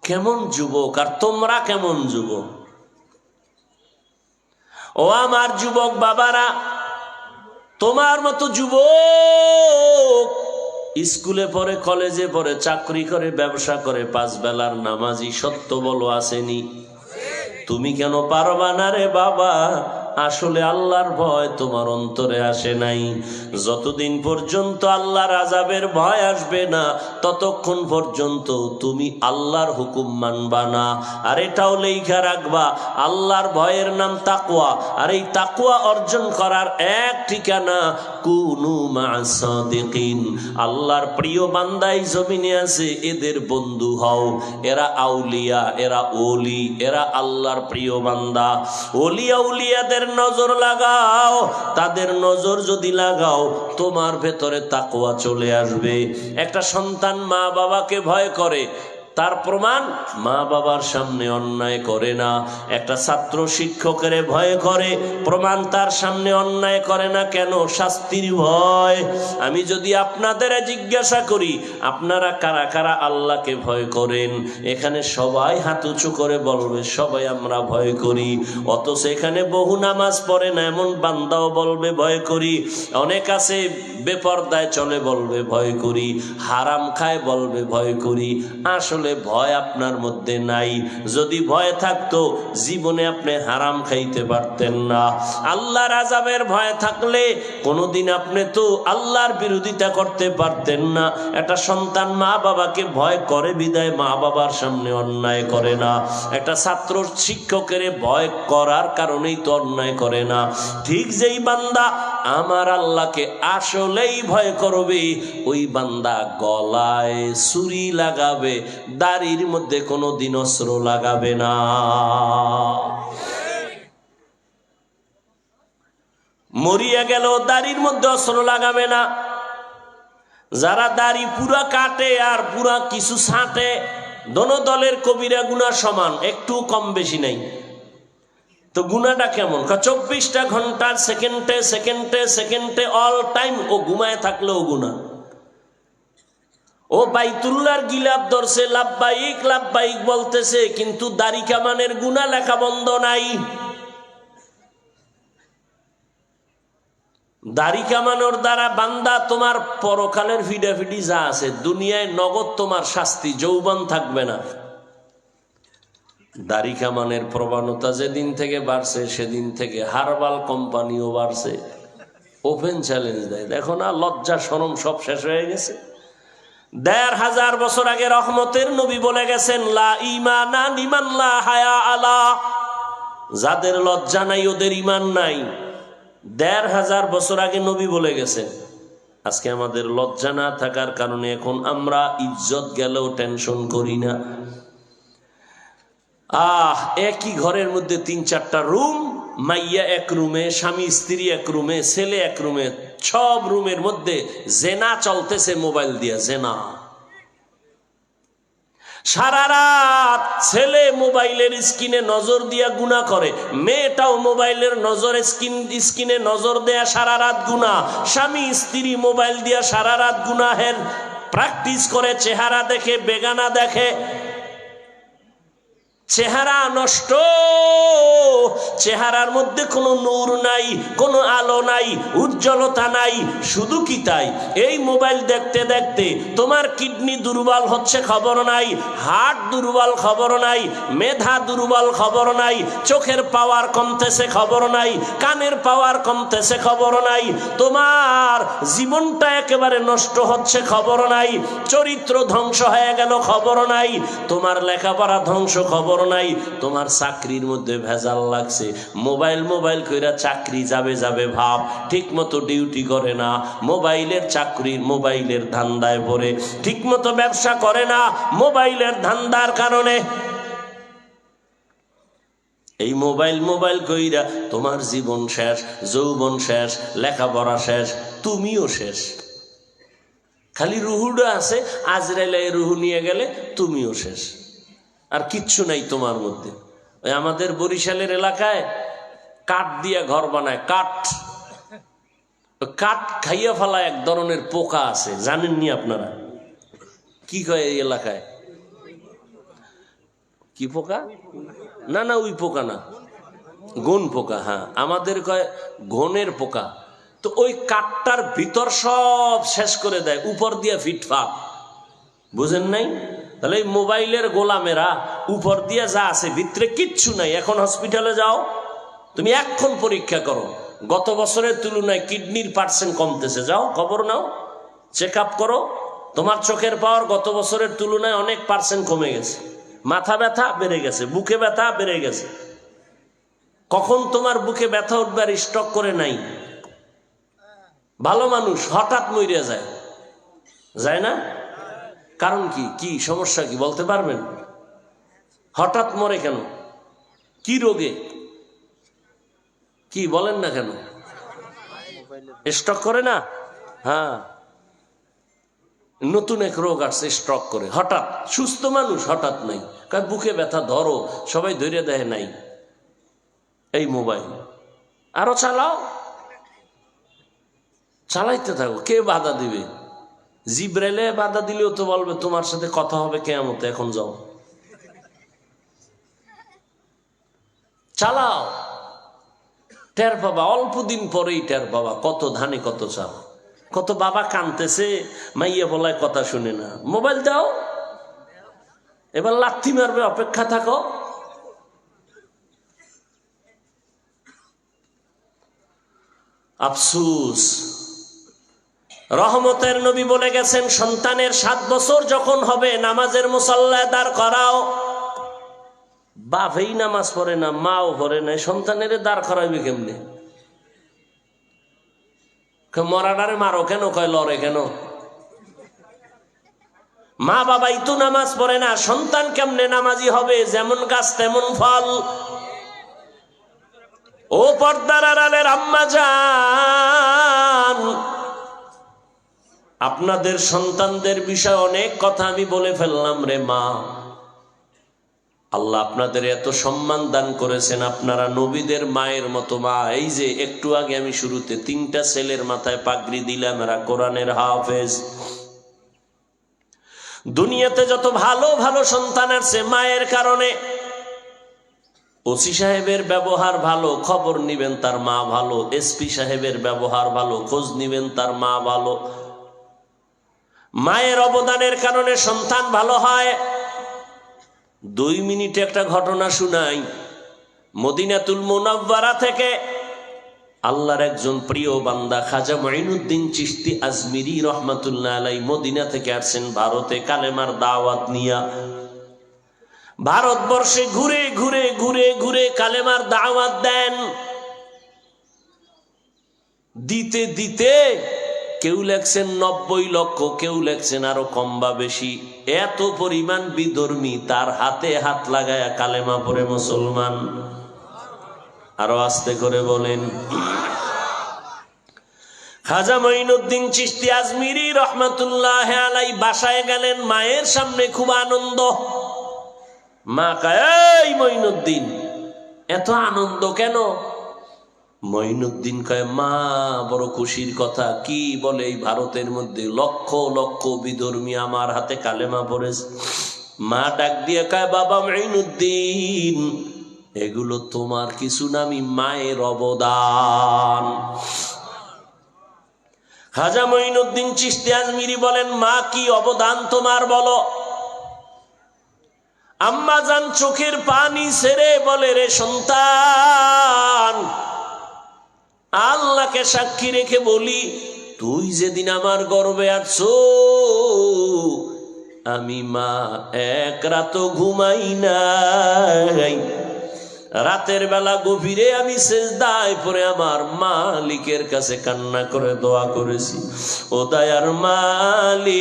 কেমন যুবক, আর তোমরা কেমন যুবক? ও আমার যুবক বাবারা, তোমার মতো যুবক স্কুলে পড়ে, কলেজে পড়ে, চাকরি করে, ব্যবসা করে, 5 বেলার নামাজি, সত্য বলো আসেনি? তুমি কেন পারবা না রে বাবা? আসলে আল্লাহর ভয় তোমার অন্তরে আসে নাই। যতদিন পর্যন্ত আল্লাহর আযাবের ভয় আসবে না, ততক্ষণ পর্যন্ত তুমি আল্লাহর হুকুম মানবা না। আর এটাও লেখা রাখবা, আল্লাহর ভয়ের নাম তাকওয়া। আর এই তাকওয়া অর্জন করার এক ঠিকানা কুনু মা'আস সাদিকিন। আল্লাহর প্রিয় বান্দাই জমিনে আছে, এদের বন্ধু হও। এরা আউলিয়া, এরা ওলি, এরা আল্লাহর প্রিয় বান্দা। ওলি আউলিয়াদের নজর লাগাও, তাদের নজর যদি লাগাও, তোমার ভেতরে তাকওয়া চলে আসবে। একটা সন্তান মা বাবাকে ভয় করে, তার প্রমাণ মা বাবার সামনে অন্যায় করে না। একটা ছাত্র শিক্ষকের ভয় করে, প্রমাণ তার সামনে অন্যায় করে না। কেন? শাস্তির ভয়। আমি যদি আপনাদের জিজ্ঞাসা করি, আপনারা কারা কারা আল্লাহকে ভয় করেন? এখানে সবাই হাত উঁচু করে বলবে সবাই আমরা ভয় করি। অথচ এখানে বহু নামাজ পড়ে না এমন বান্দাও বলবে ভয় করি। অনেক আছে বেপরদায় চলে, বলবে ভয় করি। হারাম খায়, বলবে ভয় করি। আসলে ভয় আপনার মধ্যে নাই। যদি ভয় থাকতো, জীবনে আপনি হারাম খাইতে পারতেন না। আল্লাহর আযাবের ভয় থাকলে কোনোদিন আপনি তো আল্লাহর বিরোধিতা করতে পারতেন না। একটা সন্তান মা বাবাকে ভয় করে বিদায় মা বাবার সামনে অন্যায় করে না। একটা ছাত্র শিক্ষকের ভয় করার কারণেই তো অন্যায় করে না। ঠিক যেই বান্দা আমার আল্লাহকে আসলেই ভয় করবে, ওই বান্দা গলায় ছুরি লাগাবে, দাড়ির মধ্যে কোনোদিন অস্ত্র লাগাবে না। মরিয়া গেল, দাড়ির মধ্যে অস্ত্র লাগাবে না। যারা দাড়ি পুরা কাটে আর পুরা কিছু ছাঁটে, দোনো দলের কবিরা গুনাহ সমান, একটু কম বেশি নাই। তো গুনাহটা কেমন? 24টা ঘন্টার সেকেন্ডে সেকেন্ডে সেকেন্ডে অল টাইম ও ঘুমায় থাকলেও গুনাহ। ও বাইতুল্লাহর গিলাপ ধরছে, লাব্বাইক লাব্বাইক বলতেছে, কিন্তু দাড়ি কামানের গুনাহ লেখা বন্ধ নাই। দাড়ি কামানোর দ্বারা বান্দা তোমার পরকালের ফিডাফিডি যা আছে, দুনিয়ায় নগদ তোমার শাস্তি, যৌবন থাকবে না। দাড়ি কামানের প্রবণতা যেদিন থেকে বাড়ছে, সেদিন থেকে হারবাল কোম্পানিও বাড়ছে, ওপেন চ্যালেঞ্জ দেয়। দেখো না, লজ্জা শরম সব শেষ হয়ে গেছে। ১৫০০ বছর আগে রহমতের নবী বলে গেছেন, লা ঈমানা লিমান লা হায়া আলা। যাদের লজ্জা নাই ওদের ঈমান নাই। ১৫০০ বছর আগে নবী বলে গেছেন। আজকে আমাদের লজ্জা না থাকার কারণে এখন আমরা ইজ্জত গেলেও টেনশন করি না। একই ঘরের মধ্যে ৩-৪টা রুম, মাইয়া এক রুমে, স্বামী স্ত্রী এক রুমে, ছেলে এক রুমে, সব রুমের মধ্যে জেনা চলতেছে মোবাইল দিয়া। জেনা সারা রাত ছেলে মোবাইলের স্ক্রিনে নজর দিয়া গুনাহ করে, মেয়েটাও মোবাইলের স্ক্রিনে নজর দেয়া সারা রাত গুনাহ। স্বামী স্ত্রী মোবাইল দিয়া সারা রাত গুনাহের প্র্যাকটিস করে, চেহারা দেখে, বেগানা দেখে, চেহারা নষ্ট, চেহারার মধ্যে কোনো নূর নাই, কোনো আলো নাই, উজ্জ্বলতা নাই। শুধু কি তাই, এই মোবাইল দেখতে দেখতে তোমার কিডনি দুর্বল হচ্ছে খবর নাই, হার্ট দুর্বল খবর নাই, মেধা দুর্বল খবর নাই, চোখের পাওয়ার কমতেছে খবর নাই, কানের পাওয়ার কমতেছে খবর নাই, তোমার জীবনটা একেবারে নষ্ট হচ্ছে খবর নাই, চরিত্র ধ্বংস হয়ে গেল খবর নাই, তোমার লেখাপড়া ধ্বংস খবর নাই, তোমার চাকরির মধ্যে ভেজাল লাগছে। মোবাইল মোবাইল কইরা চাকরি যাবে যাবে ভাব, ঠিক মতো ডিউটি করে না, মোবাইলের চাকরির মোবাইলের ধান্দায় পড়ে, ঠিক মতো ব্যবসা করে না মোবাইলের ধান্দার কারণে। এই মোবাইল কইরা তোমার জীবন শেষ, যৌবন শেষ, লেখাপড়া শেষ, তুমিও শেষ। খালি রুহুটা আছে, আজরাইলে রুহু নিয়ে গেলে তুমিও শেষ, আর কিচ্ছু নাই তোমার মধ্যে। ওই আমাদের বরিশালের এলাকায় কাঠ দিয়ে ঘর বানায়, কাঠ কাঠ খাইয়া ফেলা এক ধরনের পোকা আছে, জানেননি আপনারা? কি কয় এই এলাকায়? কি পোকা? না না, ওই পোকা না, গুণ পোকা। হ্যাঁ, আমাদের কয় ঘনের পোকা। তো ওই কাঠটার ভিতর সব শেষ করে দেয়, উপর দিয়ে ফিটফাট। বুঝেন নাই? তাহলে এই মোবাইলের গোলামেরা উপর দিয়ে যা আছে ভিতরে কিচ্ছু নাই। এখন হসপিটালে যাও, তুমি এখন পরীক্ষা করো, গত বছরের তুলনায় কিডনির পার্সেন্ট কমতেছে। যাও খবর নাও, চেক আপ করো, তোমার চোখের পাওয়ার গত বছরের তুলনায় অনেক পার্সেন্ট কমে গেছে। মাথা ব্যথা বেড়ে গেছে, বুকে ব্যথা বেড়ে গেছে। কখন তোমার বুকে ব্যথা উঠবে আর স্টক করে নাই? ভালো মানুষ হঠাৎ মরে যায়, যায় না? কারণ কি? কি সমস্যা কি বলতে পারবেন? হঠাৎ মরে কেন? কি রোগে? কি বলেন না কেন? স্ট্রোক করে না? হ্যাঁ, নতুন এক রোগ আসছে, স্ট্রোক করে হঠাৎ। সুস্থ মানুষ হঠাৎ নাই, কারণ বুকে ব্যথা, ধরো, সবাই ধরে দেয় নাই। এই মোবাইল আরো চালাও, চালাইতে থাকো, কে বাধা দিবে? জিব্রাইলে বাধা দিলেও তো বলবে তোমার সাথে কথা হবে কিয়ামতে, এখন যাও। চালাও, টের পাবা, অল্প দিন পরেই টের পাবা কত ধানে কত চাল। কত বাবা কানতেছে, মাইয়া বলায় কথা শুনে না, মোবাইল দাও, এবার লাথি মারবে, অপেক্ষা থাকো। আফসুস, রহমতের নবী বলে গেছেন, সন্তানের 7 বছর যখন হবে নামাজের মুসাল্লায় দাঁড় করাও। বাপেই নামাজ পড়ে না, মাও পড়ে না, সন্তানের দাঁড় করাইবে কেমনে? মরাডারে মারো কেন? কয় লড়ে কেন? মা বাবাই তো নামাজ পড়ে না, সন্তান কেমনে নামাজি হবে? যেমন গাছ তেমন ফল। ও পর্দার আড়ালের আম্মা জান, আপনাদের সন্তানদের বিষয়ে অনেক কথা আমি বলে ফেললাম রে মা। আল্লাহ আপনাদের এত সম্মান দান করেছেন, আপনারা নবীদের মায়ের মতো মা। এই যে একটু আগে আমি শুরুতে 3টা ছেলের মাথায় পাগড়ি দিলাম, এরা কোরআনের হাফেজ। দুনিয়াতে যত ভালো ভালো সন্তান আছে মায়ের কারণে। ওসি সাহেবের ব্যবহার ভালো, খবর নিবেন তার মা ভালো। এসপি সাহেবের ব্যবহার ভালো, খোঁজ নিবেন তার মা ভালো। মায়ের অবদানের কারণে সন্তান ভালো হয়। 2 মিনিটে একটা ঘটনা শুনাই। মদিনাতুল মুনাওয়ারা থেকে আল্লাহর একজন প্রিয় বান্দা খাজা মঈনুদ্দিন চিশতি আজমিরি রহমাতুল্লাহ আলাইহি মদিনা থেকে আসছেন ভারতে কালেমার দাওয়াত নিয়া। ভারতবর্ষে ঘুরে ঘুরে ঘুরে ঘুরে কালেমার দাওয়াত দেন। দিতে দিতে কেউ লেখছেন 90 লক্ষ, কেউ লেখছেন আরো কম বা বেশি। এত পরিমাণ বিধর্মী তার হাতে হাত লাগায়া কালেমা পড়ে মুসলমান। আরো আস্তে করে বলেন। খাজা মঈনুদ্দিন চিশতি আজমিরি রহমাতুল্লাহ আলাইহি বাসায় গেলেন, মায়ের সামনে খুব আনন্দ। মা কয়, এই মঈনুদ্দিন, এত আনন্দ কেন? মঈনুদ্দিন কয়, মা বড় খুশির কথা। কি বলে? এই ভারতের মধ্যে লক্ষ লক্ষ বিধর্মী আমার হাতে কালেমা পড়েছে। মা ডাক দিয়ে কয়, বাবা মঈনুদ্দিন, এগুলো তোমার কিছু না, আমি মায়ের অবদান। খাজা মঈনুদ্দিন চিশতি আজমিরি বলেন, মা কি অবদান তোমার বলো? আম্মা জান চোখের পানি ছেড়ে বলে, রে সন্তান, আল্লাহকে সাক্ষী রেখে বলি, তুই যেদিন আমার গর্ভে আছো আমি মা এক রাতও ঘুমাই নাই। রাতের বেলা গভীরে আমি সেজদায় পড়ে আমার মালিকের কাছে কান্না করে দোয়া করেছি, ও দয়ার মালিক,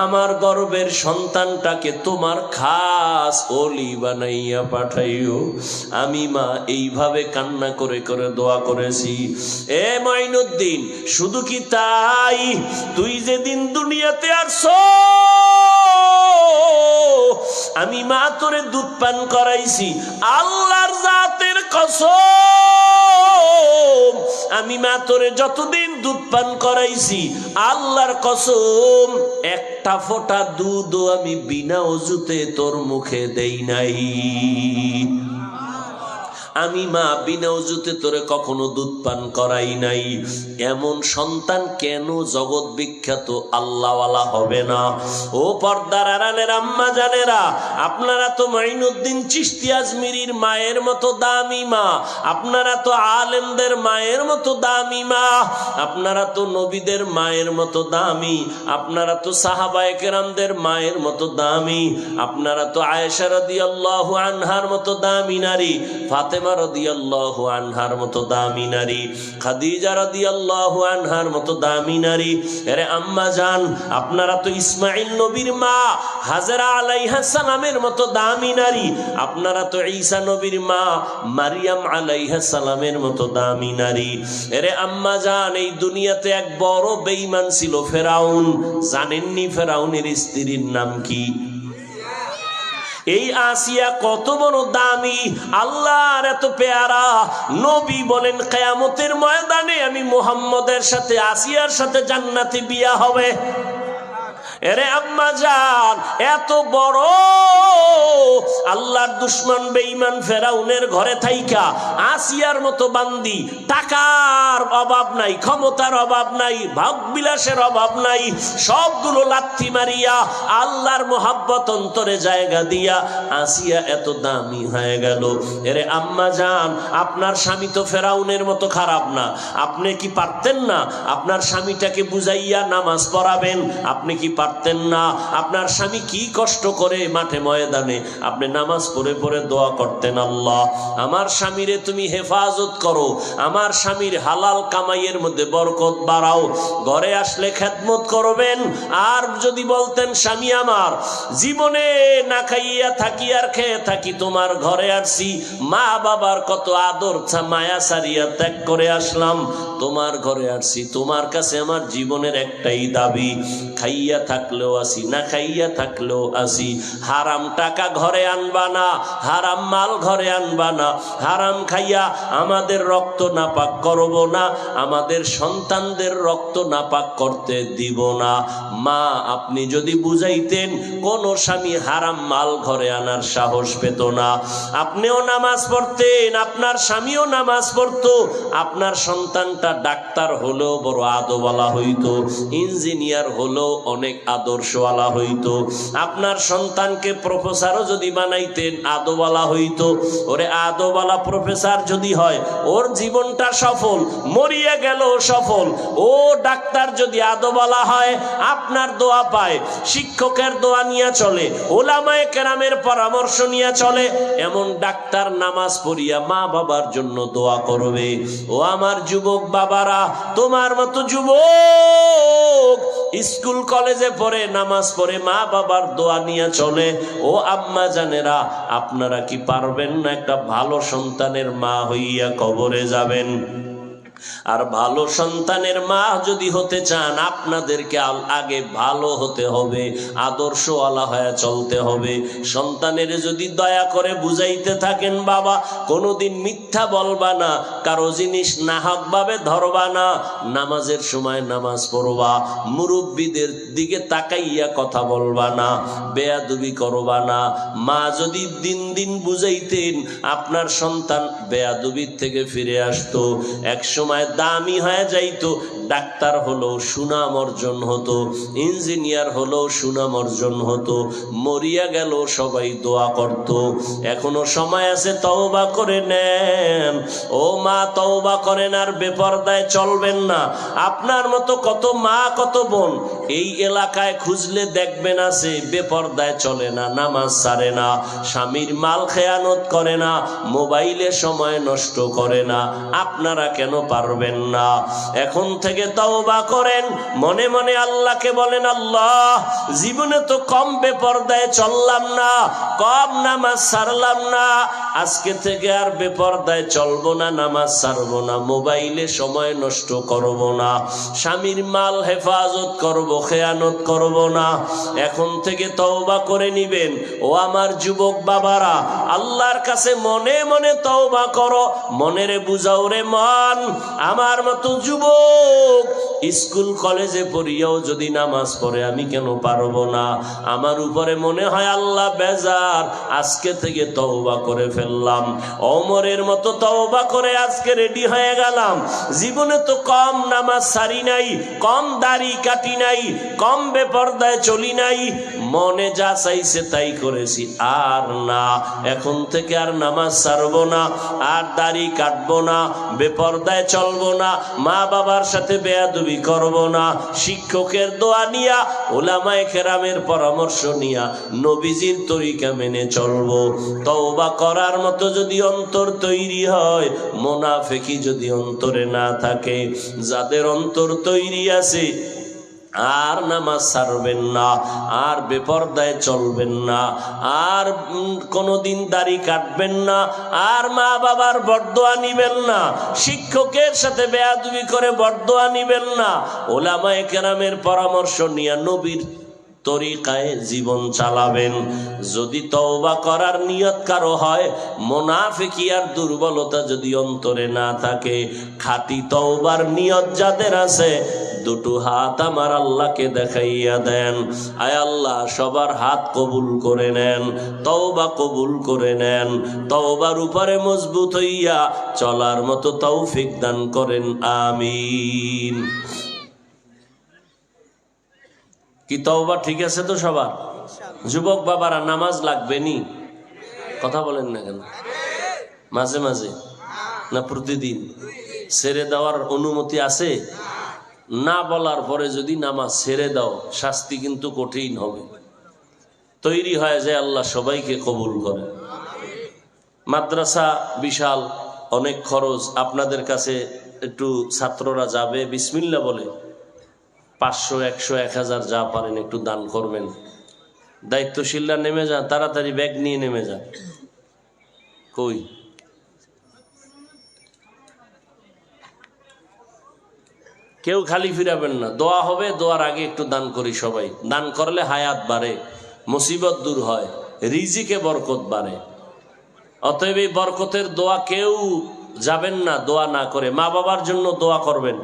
আমার গর্ভের সন্তানটাকে তোমার খাস ওলি বানাইয়া পাঠাইও। আমি মা এইভাবে কান্না করে করে দোয়া করেছি। এ মঈনুদ্দিন, শুধু কি তাই? তুই যেদিন দুনিয়াতে আসছো আমি মা তোরে দুধ পান করাইছি, আল্লাহর জাতের কসম, আমি মা তোরে যতদিন দুধ পান করাইছি, আল্লাহর কসম একটা ফোঁটা দুধও আমি বিনা অজুতে তোর মুখে দেই নাই। আমি মা বিনা অজুতে তোরে কখনো দুধ পান করাই নাই। এমন সন্তান কেন জগৎ বিখ্যাত আল্লাহওয়ালা হবে না? ও পর্দার আড়ালের আম্মা জানেরা, আপনারা তো মাইনুদ্দিন চিশতি আজমিরির মায়ের মতো দামি মা, আপনারা তো আলেমদের মায়ের মতো দামি মা, আপনারা তো নবীদের মায়ের মতো দামি, আপনারা তো সাহাবায়ে কেরামদের মায়ের মতো দামি, আপনারা তো আয়েশা রাদিয়াল্লাহু আনহার মতো দামি নারী, ফাতেমা রাদিয়াল্লাহু আনহার মতো দামি নারী, খাদিজা রাদিয়াল্লাহু আনহার মতো দামি নারী। আরে আম্মা জান, আপনারা তো ইসমাঈল নবীর মা হাজেরা আলাইহিস সালামের মতো দামি নারী, আপনারা তো ঈসা নবীর মা মারিয়াম আলাইহিস সালামের মতো দামি নারী। আরে আম্মা জান, এই দুনিয়াতে এক বড় বেঈমান ছিল ফেরাউন। জানেননি ফেরাউনের স্ত্রীর নাম কি? এই আসিয়া কত বড় দামি, আল্লাহর এত পেয়ারা। নবী বলেন কিয়ামতের ময়দানে আমি মুহাম্মদের সাথে আসিয়ার সাথে জান্নাতে বিয়া হবে। এরে আম্মা জান, এত বড় আল্লাহর দুশমন বেঈমান ফেরাউনের ঘরে থাইকা আসিয়ার মতো বান্দি, টাকার অভাব নাই, ক্ষমতার অভাব নাই, ভোগবিলাসের অভাব নাই, সবগুলো লাথি মারিয়া আল্লাহর মোহাব্বত অন্তরে জায়গা দিয়া আসিয়া এত দামি হয়ে গেল। এরে আম্মা জান, আপনার স্বামী তো ফেরাউনের মতো খারাপ না। আপনি কি পারতেন না আপনার স্বামীটাকে বুঝাইয়া নামাজ পড়াবেন? আপনি কি পারতেন না আপনার স্বামী কি কষ্ট করে মাঠে ময়দানে আপনি নামাজ পড়ে পড়ে দোয়া করতেন, আল্লাহ আমার স্বামীরে তুমি হেফাজত করো, আমার স্বামীর হালাল কামাইয়ের মধ্যে বরকত বাড়াও, ঘরে আসলে খেদমত করবেন। আর যদি বলতেন স্বামী আমার জীবনে না খাইয়া থাকি আর খেয়ে থাকি, তোমার ঘরে আসছি, মা বাবার কত আদর মায়া সারিয়া ত্যাগ করে আসলাম, তোমার ঘরে আসছি, তোমার কাছে আমার জীবনের একটাই দাবি, খাইয়া থাকলেও আসি না খাইয়া থাকলেও আসি, হারাম টাকা ঘরে আনবা না, হারাম মাল ঘরে আনবা না, হারাম খাইয়া আমাদের রক্ত নাপাক করব না, আমাদের সন্তানদের রক্ত নাপাক করতে দিব না। মা আপনি যদি বুঝাইতেন, কোন স্বামী হারাম মাল ঘরে আনার সাহস পেত না। আপনিও নামাজ পড়তেন, আপনার স্বামীও নামাজ পড়তো, আপনার সন্তানটা ডাক্তার হলেও বড় আদওয়ালা হইতো, ইঞ্জিনিয়ার হলেও অনেক আদর্শওয়ালা হইতো, আপনার সন্তানকে প্রফেসরও যদি বানাইতেন আদওয়ালা হইতো। ওরে আদওয়ালা প্রফেসর যদি হয়, ওর জীবনটা সফল, মরিয়া গেল সফল। ও ডাক্তার যদি আদওয়ালা হয়, আপনার দোয়া পায়, শিক্ষকের দোয়া নিয়ে চলে, ওলামায়ে কেরামের পরামর্শ নিয়ে চলে, এমন ডাক্তার নামাজ পড়িয়া মা বাবার জন্য দোয়া করবে। ও আমার যুবক বাবারা, তোমার মতো যুবক স্কুল কলেজে পড়ে, নামাজ পড়ে, মা বাবার দোয়া নিয়ে চলে। ও আম্মা জানেরা, আপনারা কি পারবেন না একটা ভালো সন্তানের মা হইয়া কবরে যাবেন? আর ভালো সন্তানের মা যদি হতে চান, আপনাদেরকে আগে ভালো হতে হবে, আদর্শওয়ালা হয়ে চলতে হবে। সন্তানের যদি দয়া করে বুঝাইতে থাকেন, বাবা কোনোদিন মিথ্যা বলবা না, কারো জিনিস নাহক ভাবে ধরবা না, নামাজের সময় নামাজ পড়বা, মুরব্বীদের দিকে তাকাইয়া কথা বলবা না, বেয়াদবি করবা না। মা যদি দিন দিন বুঝাইতেন, আপনার সন্তান বেয়াদবির থেকে ফিরে আসতো, একসময় দামি হয়ে যাইতো, ডাক্তার হলো সুনাম অর্জন হতো, ইঞ্জিনিয়ার হলো সুনাম অর্জন হতো, মরিয়া গেল সবাই দোয়া করত। এখনো সময় আছে, তওবা করে নেন। ও মা তওবা করেন, আর বেপরদায় চলবেন না। আপনার মতো কত মা কত বোন এই এলাকায় খুঁজলে দেখবেন আছে, বেপরদায় চলে না, নামাজ ছাড়ে না, স্বামীর মাল খেয়ানত করে না, মোবাইলে সময় নষ্ট করে না। আপনারা কেন পারেন পারবেন না। এখন থেকে তওবা করেন, মনে মনে আল্লাহকে বলেন, আল্লাহ জীবনে তো কম বেপরদায় চললাম না, কম নামাজ ছাড়লাম না, আজকে থেকে আর বেপরদায় চলবো না, নামাজ ছাড়বো না, মোবাইলে সময় নষ্ট করব না, স্বামীর মাল হেফাজত করব, খেয়ানত করব না। এখন থেকে তওবা করে নিবেন। ও আমার যুবক বাবারা, আল্লাহর কাছে মনে মনে তওবা করো, মনেরে বুঝাও রে মন, আমার মতো যুবক স্কুল কলেজে পড়িয়াও যদি নামাজ পড়ে আমি কেন পারবো না? আমার উপরে মনে হয় আল্লাহ বেজার, আজকে থেকে তওবা করে ফেললাম। ওমরের মতো তওবা করে আজকে রেডি হয়ে গেলাম। জীবনে তো কম নামাজ ছাড়ি নাই, কম দাড়ি কাটি নাই, কম বেপরদায় চলি নাই, মনে যা চাইছে তাই করেছি। আর না, এখন থেকে আর নামাজ ছাড়বো না, আর দাড়ি কাটবো না, বেপরদায় চলবো না, মা বাবার সাথে বেয়াদবি করব না, শিক্ষকের দোয়া নিয়া, উলামায়ে কেরামের পরামর্শ নিয়া নবীজির তরিকা মেনে চলবো। তওবা করার মতো যদি অন্তর তৈরি হয়, মুনাফিকি যদি অন্তরে না থাকে, যাদের অন্তর তৈরি আছে আর নামাজ ছাড়বেন না, আর বেপরদায় চলবেন না, আর কোনোদিন দাড়ি কাটবেন না, আর মা বাবার বরদোয়া নিবেন না, শিক্ষকের সাথে বেয়াদবি করে বরদোয়া নিবেন না, উলামায়ে কেরামের পরামর্শ নিয়ে নবীর তরিকায় জীবন চালাবেন। যদি তওবা করার নিয়ত কারো হয়, মুনাফিকি আর দুর্বলতা যদি অন্তরে না থাকে, খাঁটি তওবার নিয়ত যাদের আছে, দুটো হাত আমার আল্লাহকে দেখাইয়া দেন। আয় আল্লাহ, সবার হাত কবুল করে নেন, তওবা কবুল করে নেন, তওবার উপরে মজবুত হইয়া চলার মতো তৌফিক দান করেন, আমিন। কি তওবা ঠিক আছে তো সবার? যুবক বাবারা, নামাজ লাগবে নি? কথা বলেন না কেন? মাঝে মাঝে না প্রতিদিন? ছেড়ে দেওয়ার অনুমতি আছে? না বলার পরে যদি নামাজ ছেড়ে দাও, শাস্তি কিন্তু কঠিন হবে। তৈরি হয় যে আল্লাহ সবাইকে কবুল করে। মাদ্রাসা বিশাল, অনেক খরচ। আপনাদের কাছে একটু ছাত্ররা যাবে, বিসমিল্লাহ বলে 500, 100, 1000 যা পারেন একটু দান করবেন। দায়িত্বশীলরা নেমে যান, তাড়াতাড়ি ব্যাগ নিয়ে নেমে যান। কই কেউ খালি ফিরাবেন না, দোয়া হবে, দোয়ার আগে একটু দান করি সবাই। দান করলে হায়াত বাড়ে, মুসিবত দূর হয়, রিজিকে বরকত বাড়ে। অতএব এই বরকতের দোয়া কেউ যাবেন না দোয়া না করে। মা বাবার জন্য দোয়া করবেন।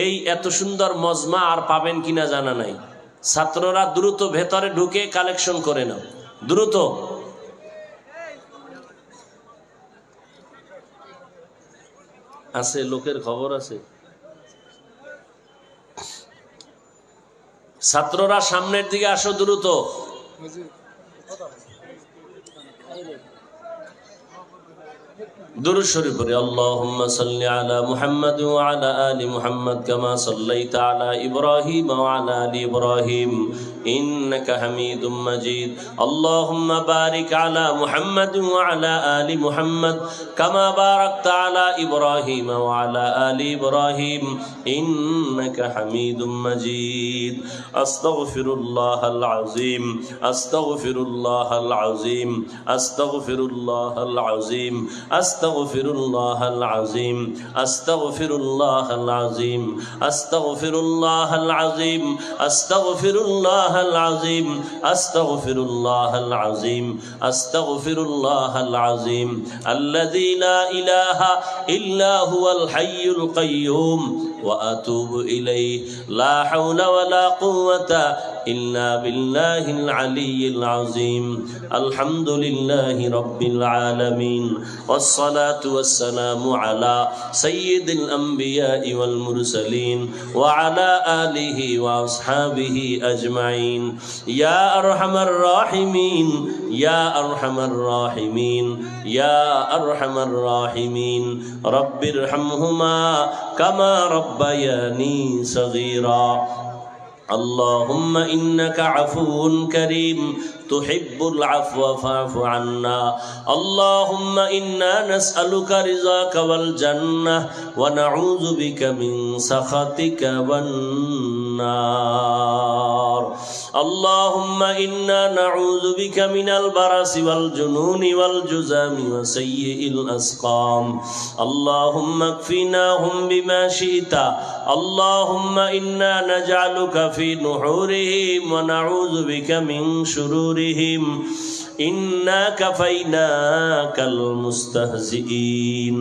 এই এত সুন্দর মজমা আর পাবেন কিনা জানা নাই। ছাত্ররা দ্রুত ভেতরে ঢুকে কালেকশন করে নাও, দ্রুত। আছে লোকের খবর আছে। ছাত্ররা সামনের দিকে আসো দ্রুত। দুরূদ শরীফ পড়ি। আল্লাহুম্মা সাল্লি আলা মুহাম্মাদ ওয়া আলা আলি মুহাম্মাদ কামা সাল্লাইতা আলা ইব্রাহিম ওয়া আলা আলি ইব্রাহিম ইন্নাকা হামিদুম মাজিদ। আল্লাহুম্মা বারিক আলা মুহাম্মাদ ওয়া আলা আলি মুহাম্মাদ কামা বারাকতা আলা ইব্রাহিম ওয়া আলা আলি ইব্রাহিম ইন্নাকা হামিদুম মাজিদ। আস্তাগফিরুল্লাহাল আযীম, আস্তাগফিরুল্লাহাল আযীম, আস্তাগফিরুল্লাহাল আযীম, আস্তাগফিরুল্লাহাল আযীম, আস্তাগফিরুল্লাহাল আযীম, আস্তাগফিরুল্লাহাল আযীম, আস্তাগফিরুল্লাহাল আযীম, আস্তাগফিরুল্লাহাল আযীম, আস্তাগফিরুল্লাহাল আযীম আল্লাযী লা ইলাহা ইল্লা হুয়াল হাইয়ুল কাইয়্যুম ওয়া আতুবু ইলাইহি লা হাওলা ওয়া লা কুওয়াতা ইল্লা বিল্লাহিল আলিয়্যিল আযীম। আলহামদুলিল্লাহি রাব্বিল আলামিন والصلاة والسلام على سيد الأنبياء والمرسلين وعلى آله وأصحابه أجمعين يا أرحم الراحمين يا أرحم الراحمين يا أرحم الراحمين رب ارحمهما كما ربياني صغيرا اللهم إنك عفو كريم تحب العفو فاعف عنا اللهم إنا نسألك رضاك والجنة ونعوذ بك من سخطك والنار اللهم إنا نعوذ بك من البرص والجنون والجذام وسيء الأسقام اللهم اكفناهم بما شئت اللهم إنا نجعلك في نحورهم ونعوذ بك من شرورهم إنا كفيناك المستهزئين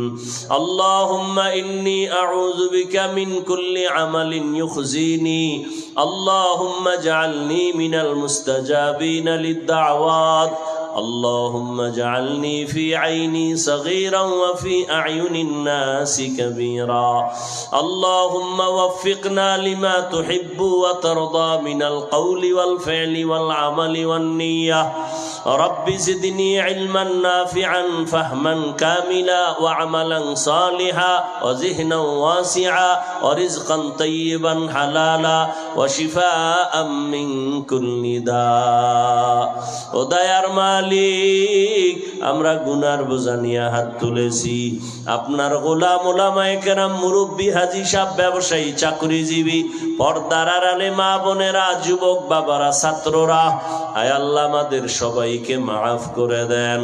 اللهم إني أعوذ بك من كل عمل يخزيني اللهم اجعلني من المستجابين للدعوات اللهم اجعلني في عيني صغيرا وفي أعين الناس كبيرا اللهم وفقنا لما تحب وترضى من القول والفعل والعمل والنية رب زدني علما نافعا فهما كاملا وعملا صالحا وذهنا واسعا ورزقا طيبا حلالا وشفاء من كل داء وديار মালিক আমরা গুনার বোঝা নিয়ে হাত তুলেছি আপনার গোলাম ওলামায়ে কেরাম মুরব্বী হাজী সাহেব ব্যবসায়ী চাকরিজীবী পর্দার আড়ালে মা বোনেরা যুবক বাবারা ছাত্ররা আয় আল্লাহ আমাদের সবাইকে মাফ করে দেন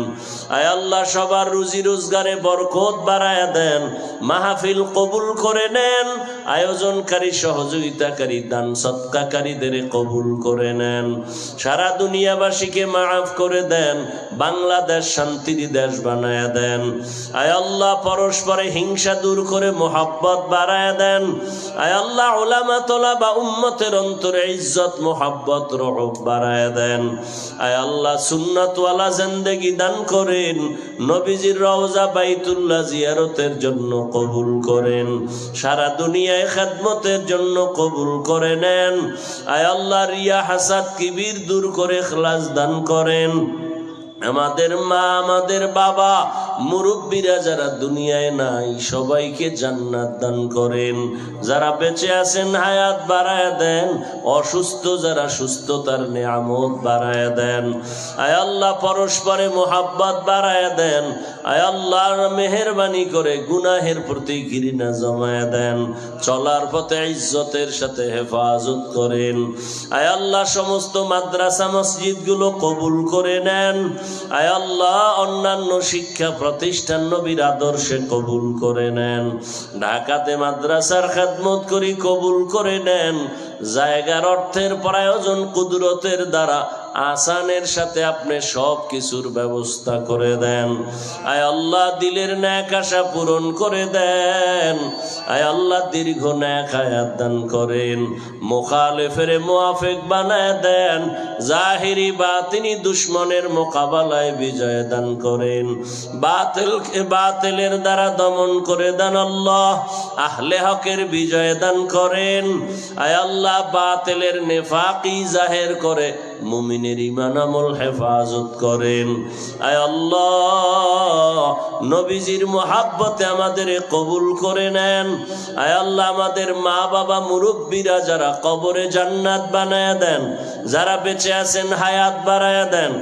আয় আল্লাহ সবার রুজি রোজগারে বরকত বাড়ায় দেন মাহফিল কবুল করে নেন আয়োজনকারী সহযোগিতাকারী দান সৎকারীদের কবুল করে নেন সারা দুনিয়াবাসীকে মাফ করে দেন বাংলাদেশ শান্তির দেশ বানায় দেন আয় আল্লাহ পরস্পরে হিংসা দূর করে মোহাব্বত বাড়ায় দেন আয় আল্লাহ উলামা তোলাবা উম্মতের অন্তরে ইজ্জত মোহাব্বত রহব বাড়ায় দেন আয় আল্লাহ সুন্নাতওয়ালা জিন্দেগি দান করেন নবীজির রওজা বাইতুল্লাহ জিয়ারতের জন্য কবুল করেন সারা দুনিয়ায় খেদমতের জন্য কবুল করে নেন আয় আল্লাহ রিয়া হাসাদ কিবির দূর করে ইখলাস দান করেন আমাদের মা আমাদের বাবা মুরব্বীরা যারা দুনিয়ায় নাই সবাইকে জান্নাত দান করেন যারা বেঁচে আছেন হায়াত বাড়ায় দেন অসুস্থ যারা সুস্থতার নিয়ামত বাড়ায় দেন আয় আল্লাহ পরস্পরে মোহাব্বত বাড়ায় দেন আয় আল্লাহর মেহেরবানি করে গুনাহের প্রতি ঘৃণা জমায় দেন চলার পথে ইজ্জতের সাথে হেফাজত করেন আয় আল্লাহ সমস্ত মাদ্রাসা মসজিদগুলো কবুল করে নেন আয় আল্লাহ অন্যান্য শিক্ষা প্রতিষ্ঠান নবীর আদর্শে কবুল করে নেন ঢাকাতে মাদ্রাসার খেদমত করি কবুল করে নেন জায়গার অর্থের প্রয়োজন কুদরতের দ্বারা আসানের সাথে আপনি সব কিছুর ব্যবস্থা করে দেন আয় আল্লাহ দিলের ন্যাক আশা পূরণ করে দেন আয় আল্লাহ দীর্ঘ ন্যাক হায়াত দান করেন মুখালিফের মুআফিক বানায় দেন জাহিরি বাতিনি দুশমনের মোকাবেলায় বিজয় দান করেন বাতিলের দ্বারা দমন করে দেন আল্লাহ আহলে হকের বিজয় দান করেন আয় আল্লাহ বাতিলের নেফাকি জাহের করে মুমিনের ঈমান আমল হেফাজত করেন আয় আল্লাহ নবীজির মুহাব্বতে আমাদের কবুল করে নেন আয় আল্লাহ আমাদের মা বাবা মুরব্বীরা যারা কবরে জান্নাত বানায়া দেন যারা বেঁচে আছেন হায়াত বাড়ায়া দেন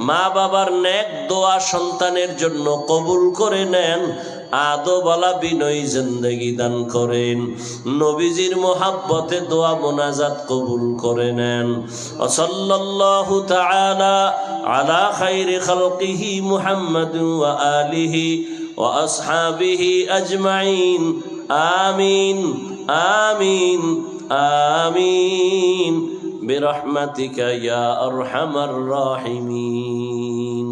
মা বাবার নেক দোয়া সন্তানের জন্য কবুল করে নেন আদবওয়ালা বিনয়ী জিন্দেগি দান করেন নবীজির মোহাব্বতে দোয়া মোনাজাত কবুল করে নেন সাল্লাল্লাহু তাআলা আলা খাইরি খালকিহি মুহাম্মাদ ওয়া আলিহি ওয়া আসহাবিহি আজমাইন আমিন আমিন আমিন বিরহমাতিকা ইয়া আরহামার রাহিমিন।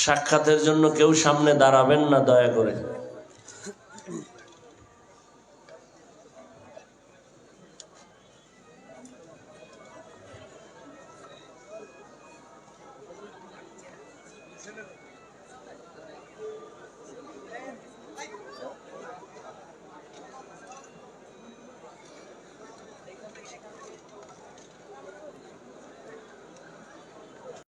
সাক্ষাতের জন্য কেউ সামনে দাঁড়াবেন না দয়া করে।